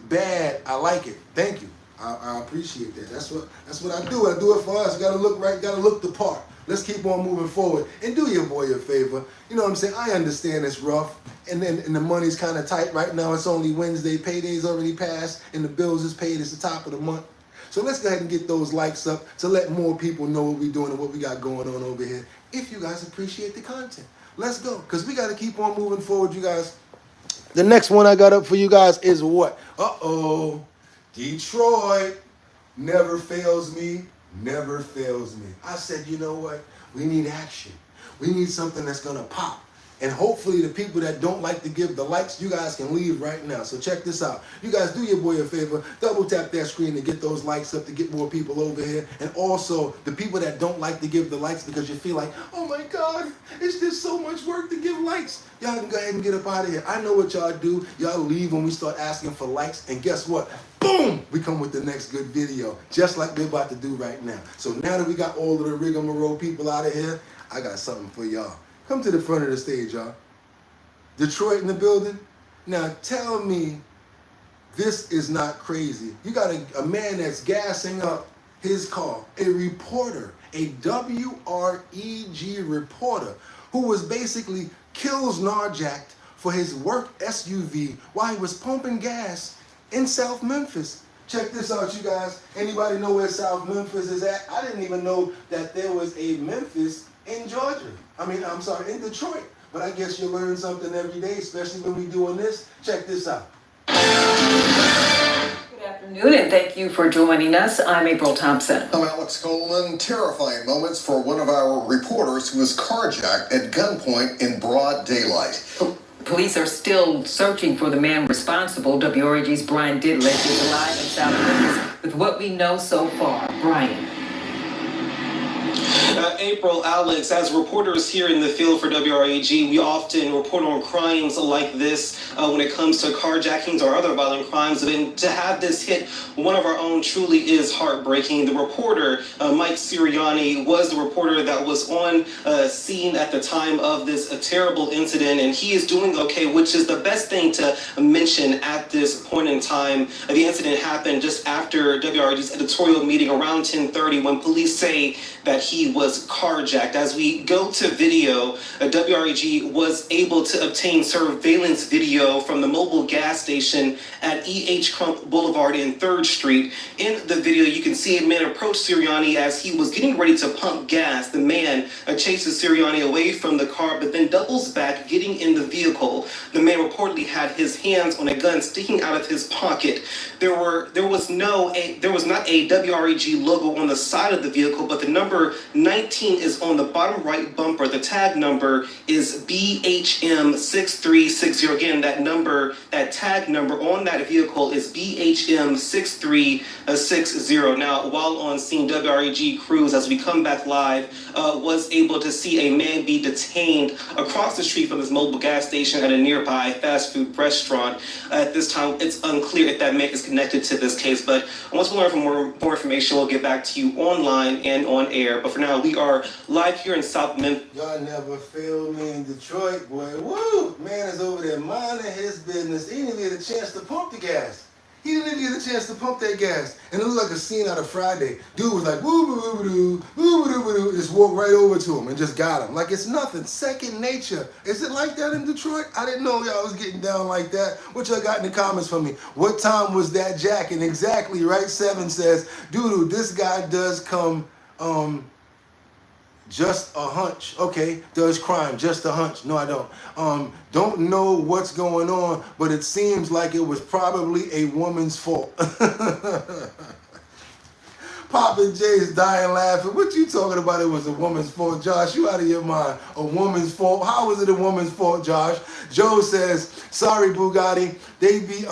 bad. I like it. Thank you. I appreciate that. That's what I do. I do it for us. You gotta look right, gotta look the part. Let's keep on moving forward and do your boy a favor. You know what I'm saying? I understand it's rough and the money's kind of tight right now. It's only Wednesday. Payday's already passed and the bills is paid. It's the top of the month. So let's go ahead and get those likes up to let more people know what we're doing and what we got going on over here. If you guys appreciate the content, let's go. Because we got to keep on moving forward, you guys. The next one I got up for you guys is what? Uh-oh. Detroit never fails me, never fails me. I said, you know what? We need action. We need something that's going to pop. And hopefully the people that don't like to give the likes, you guys can leave right now. So check this out. You guys do your boy a favor. Double tap that screen to get those likes up, to get more people over here. And also the people that don't like to give the likes because you feel like, oh my God, it's just so much work to give likes. Y'all can go ahead and get up out of here. I know what y'all do. Y'all leave when we start asking for likes. And guess what? Boom! We come with the next good video. Just like we're about to do right now. So now that we got all of the rigmarole people out of here, I got something for y'all. Come to the front of the stage, y'all. Detroit in the building. Now tell me this is not crazy. You got a man that's gassing up his car, a reporter, a WREG reporter, who was basically kills carjacked for his work SUV while he was pumping gas in South Memphis. Check this out, you guys. Anybody know where South Memphis is at? I didn't even know that there was a Memphis in Georgia. In Detroit. But I guess you learn something every day, especially when we're doing this. Check this out. Good afternoon, and thank you for joining us. I'm April Thompson. I'm Alex Coleman. Terrifying moments for one of our reporters who was carjacked at gunpoint in broad daylight. Police are still searching for the man responsible. WREG's Brian Didley is alive in South Memphis with what we know so far. Brian. April, Alex, as reporters here in the field for WREG, we often report on crimes like this when it comes to carjackings or other violent crimes. And to have this hit one of our own truly is heartbreaking. The reporter, Mike Sirianni, was the reporter that was on scene at the time of this terrible incident, and he is doing okay, which is the best thing to mention at this point in time. The incident happened just after WREG's editorial meeting around 10:30 when police say that he was carjacked. As we go to video, WREG was able to obtain surveillance video from the mobile gas station at E.H. Crump Boulevard in 3rd Street. In the video, you can see a man approach Sirianni as he was getting ready to pump gas. The man chases Sirianni away from the car, but then doubles back, getting in the vehicle. The man reportedly had his hands on a gun sticking out of his pocket. There was not a WREG logo on the side of the vehicle, but the number 19 is on the bottom right bumper. The tag number is BHM6360. Again, that tag number on that vehicle is BHM6360. Now, while on scene, WREG crews, as we come back live, was able to see a man be detained across the street from this mobile gas station at a nearby fast food restaurant. At this time, it's unclear if that man is connected to this case, but once we learn more information, we'll get back to you online and on air. But for now, we are live here in South Memphis. Y'all never failed me in Detroit, boy. Woo! Man is over there minding his business. He didn't even get a chance to pump the gas. He didn't even get a chance to pump that gas. And it looked like a scene out of Friday. Dude was like, woo-boo-boo-doo, woo-boo-doo-boo-doo, just walked right over to him and just got him. Like it's nothing. Second nature. Is it like that in Detroit? I didn't know y'all was getting down like that. What y'all got in the comments for me? What time was that jacking? Exactly, right? 7 says, dude, this guy does come, just a hunch. Okay, does crime, just a hunch. No, I don't. Don't know what's going on, but it seems like it was probably a woman's fault. Papa J's dying laughing. What you talking about? It was a woman's fault, Josh. You out of your mind. A woman's fault? How was it a woman's fault, Josh? Joe says, sorry, Bugatti. They be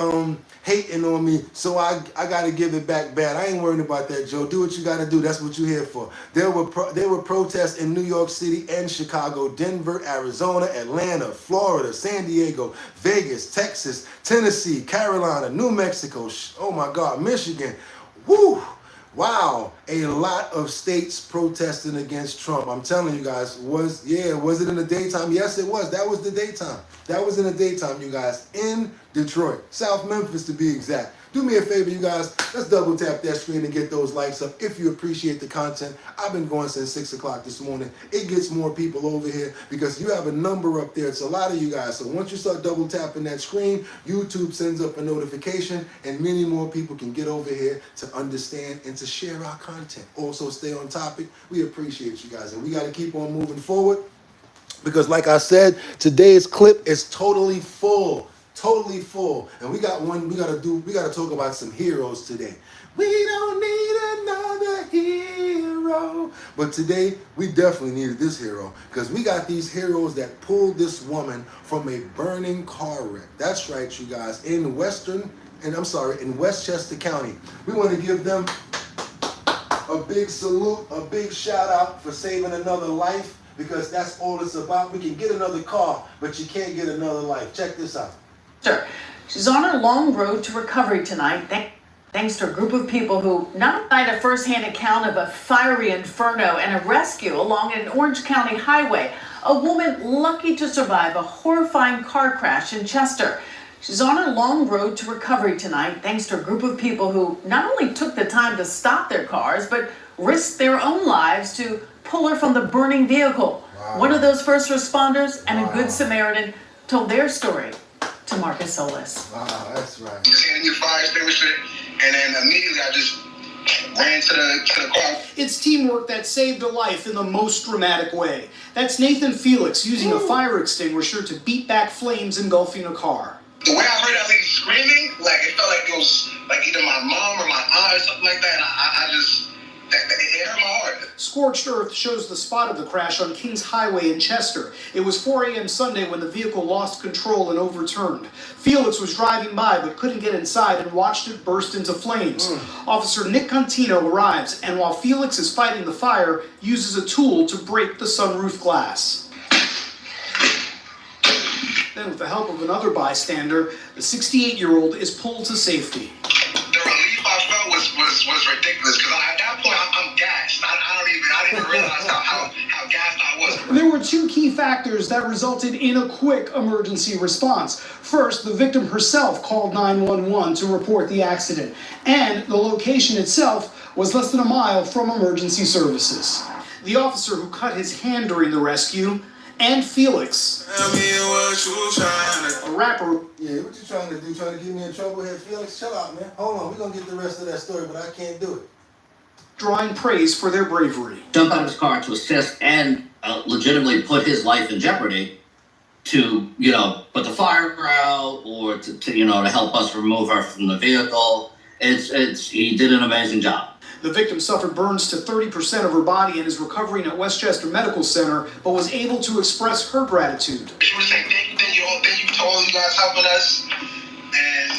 hating on me, so I got to give it back bad. I ain't worried about that, Joe. Do what you got to do. That's what you're here for. There were protests in New York City and Chicago, Denver, Arizona, Atlanta, Florida, San Diego, Vegas, Texas, Tennessee, Carolina, New Mexico, oh my God, Michigan. Woo! Wow, a lot of states protesting against Trump. I'm telling you guys, was it in the daytime? Yes, it was. That was the daytime. That was in the daytime, you guys, in Detroit, South Memphis to be exact. Do me a favor, you guys. Let's double tap that screen and get those likes up if you appreciate the content. I've been going since 6 o'clock this morning. It gets more people over here because you have a number up there. It's a lot of you guys. So once you start double tapping that screen, YouTube sends up a notification and many more people can get over here to understand and to share our content. Also stay on topic. We appreciate you guys. And we got to keep on moving forward because like I said, today's clip is totally full. totally full. And we got to talk about some heroes today. We don't need another hero. But today, we definitely needed this hero because we got these heroes that pulled this woman from a burning car wreck. That's right, you guys, in Westchester County. We want to give them a big salute, a big shout out for saving another life because that's all it's about. We can get another car, but you can't get another life. Check this out. Sure. She's on her long road to recovery tonight. Thanks to a group of people who not had a first-hand account of a fiery inferno and a rescue along an Orange County highway. A woman lucky to survive a horrifying car crash in Chester. She's on her long road to recovery tonight, thanks to a group of people who not only took the time to stop their cars, but risked their own lives to pull her from the burning vehicle. Wow. One of those first responders and a good Samaritan told their story to Marcus Solis. Wow, that's right. Just handing me fire extinguisher, and then immediately I just ran to the car. It's teamwork that saved a life in the most dramatic way. That's Nathan Felix using a fire extinguisher to beat back flames engulfing a car. The way I heard that lady screaming, like it felt like it was like either my mom or my aunt or something like that. And I just, it hurt my heart. Scorched Earth shows the spot of the crash on Kings Highway in Chester. It was 4 a.m. Sunday when the vehicle lost control and overturned. Felix was driving by but couldn't get inside and watched it burst into flames. Officer Nick Contino arrives and while Felix is fighting the fire, uses a tool to break the sunroof glass. Then with the help of another bystander, the 68-year-old is pulled to safety. The relief I felt was ridiculous because at that point I'm gassed. I didn't even realize how gassed I was. There were two key factors that resulted in a quick emergency response. First, the victim herself called 911 to report the accident, and the location itself was less than a mile from emergency services. The officer who cut his hand during the rescue, and Felix, a rapper. Yeah, what you trying to do? Trying to get me in trouble here, Felix? Chill out, man. Hold on, we're going to get the rest of that story, but I can't do it. Drawing praise for their bravery. Jump out of his car to assist and legitimately put his life in jeopardy to, put the fire out or to help us remove her from the vehicle. He did an amazing job. The victim suffered burns to 30% of her body and is recovering at Westchester Medical Center, but was able to express her gratitude. She was saying, thank you to all you guys helping us. And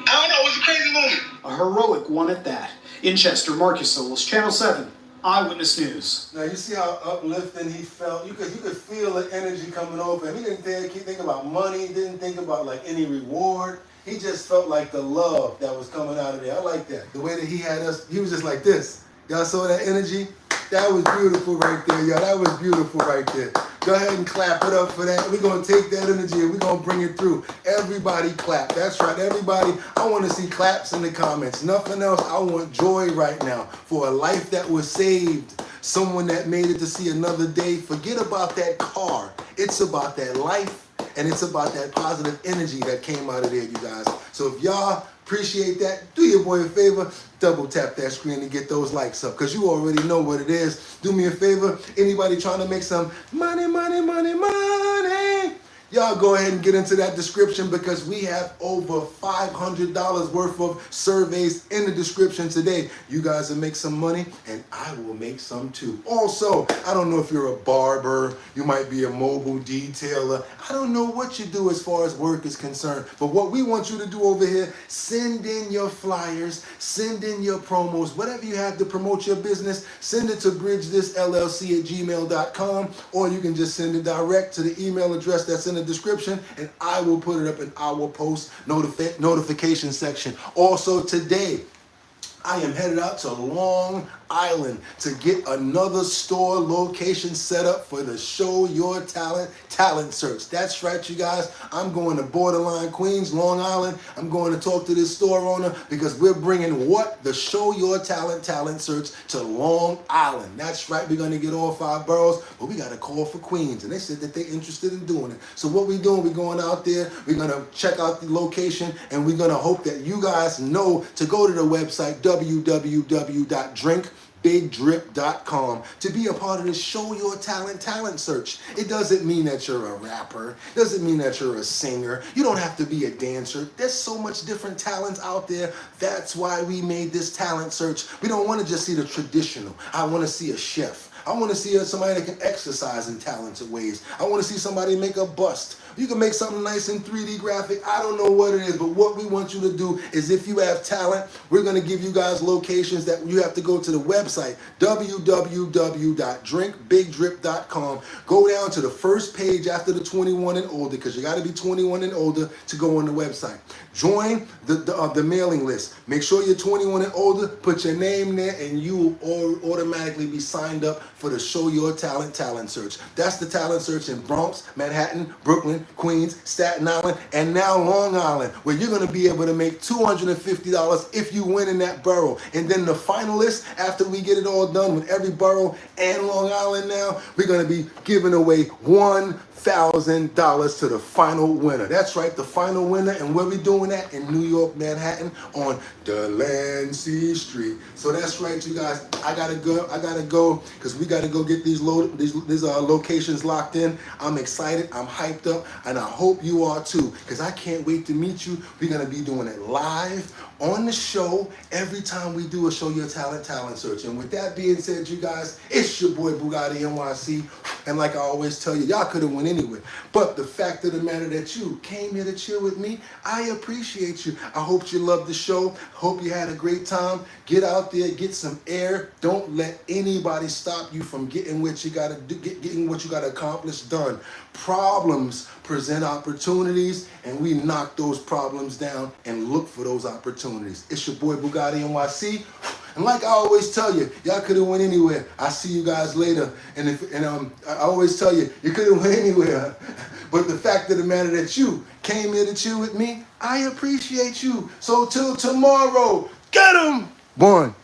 I don't know, it was a crazy moment. A heroic one at that. In Chester, Marcus Solis, Channel 7, Eyewitness News. Now, you see how uplifting he felt? You could feel the energy coming over him. He didn't think about money, didn't think about any reward. He just felt like the love that was coming out of there. I like that. The way that he had us, he was just like this. Y'all saw that energy? That was beautiful right there, y'all. That was beautiful right there. Go ahead and clap it up for that. We're going to take that energy and we're going to bring it through. Everybody clap. That's right, everybody. I want to see claps in the comments. Nothing else. I want joy right now for a life that was saved. Someone that made it to see another day. Forget about that car. It's about that life. And it's about that positive energy that came out of there, you guys. So if y'all appreciate that, do your boy a favor, double tap that screen and get those likes up, because you already know what it is. Do me a favor, anybody trying to make some money, money, money, money, y'all go ahead and get into that description because we have over $500 worth of surveys in the description today. You guys will make some money and I will make some too. Also, I don't know if you're a barber, you might be a mobile detailer. I don't know what you do as far as work is concerned, but what we want you to do over here, send in your flyers, send in your promos, whatever you have to promote your business, send it to bridgethisllc@gmail.com, or you can just send it direct to the email address that's in the description and I will put it up in our post notification section. Also today, I am headed out to Long Island to get another store location set up for the Show Your Talent Search. That's right, you guys. I'm going to borderline Queens, Long Island. I'm going to talk to this store owner because we're bringing the Show Your Talent Search to Long Island. That's right. We're going to get all 5 boroughs, but we got a call for Queens, and they said that they're interested in doing it. So what we're doing, we're going out there. We're going to check out the location, and we're going to hope that you guys know to go to the website www.drinkbig.com. drinkbigdrip.com to be a part of the Show Your Talent search. It doesn't mean that you're a rapper. It doesn't mean that you're a singer. You don't have to be a dancer. There's so much different talents out there. That's why we made this talent search. We don't want to just see the traditional. I want to see a chef. I want to see somebody that can exercise in talented ways. I want to see somebody make a bust. You can make something nice in 3D graphic. I don't know what it is, but what we want you to do is if you have talent, we're going to give you guys locations that you have to go to the website, www.drinkbigdrip.com. Go down to the first page after the 21 and older, because you got to be 21 and older to go on the website. Join the mailing list. Make sure you're 21 and older. Put your name there, and you will automatically be signed up for the Show Your Talent search. That's the talent search in Bronx, Manhattan, Brooklyn, Queens, Staten Island, and now Long Island, where you're going to be able to make $250 if you win in that borough. And then the finalists, after we get it all done with every borough and Long Island now, we're going to be giving away $1,000 to the final winner. That's right, the final winner. And where we doing that? In New York, Manhattan, on Delancey Street. So that's right, you guys. I gotta go because we gotta go get these locations locked in. I'm excited. I'm hyped up, and I hope you are too, because I can't wait to meet you. We're gonna be doing it live on the show every time we do a Show Your Talent search. And with that being said, you guys, it's your boy Bugatti NYC. And like I always tell you, y'all could have went anywhere. But the fact of the matter that you came here to chill with me, I appreciate you. I hope you loved the show. Hope you had a great time. Get out there, get some air. Don't let anybody stop you from getting what you gotta do, getting what you gotta accomplish done. Problems present opportunities, and we knock those problems down and look for those opportunities. It's your boy Bugatti NYC. And like I always tell you, y'all could have went anywhere. I see you guys later. And I always tell you, you could have went anywhere. But the fact of the matter that you came here to chill with me, I appreciate you. So till tomorrow, get 'em! One.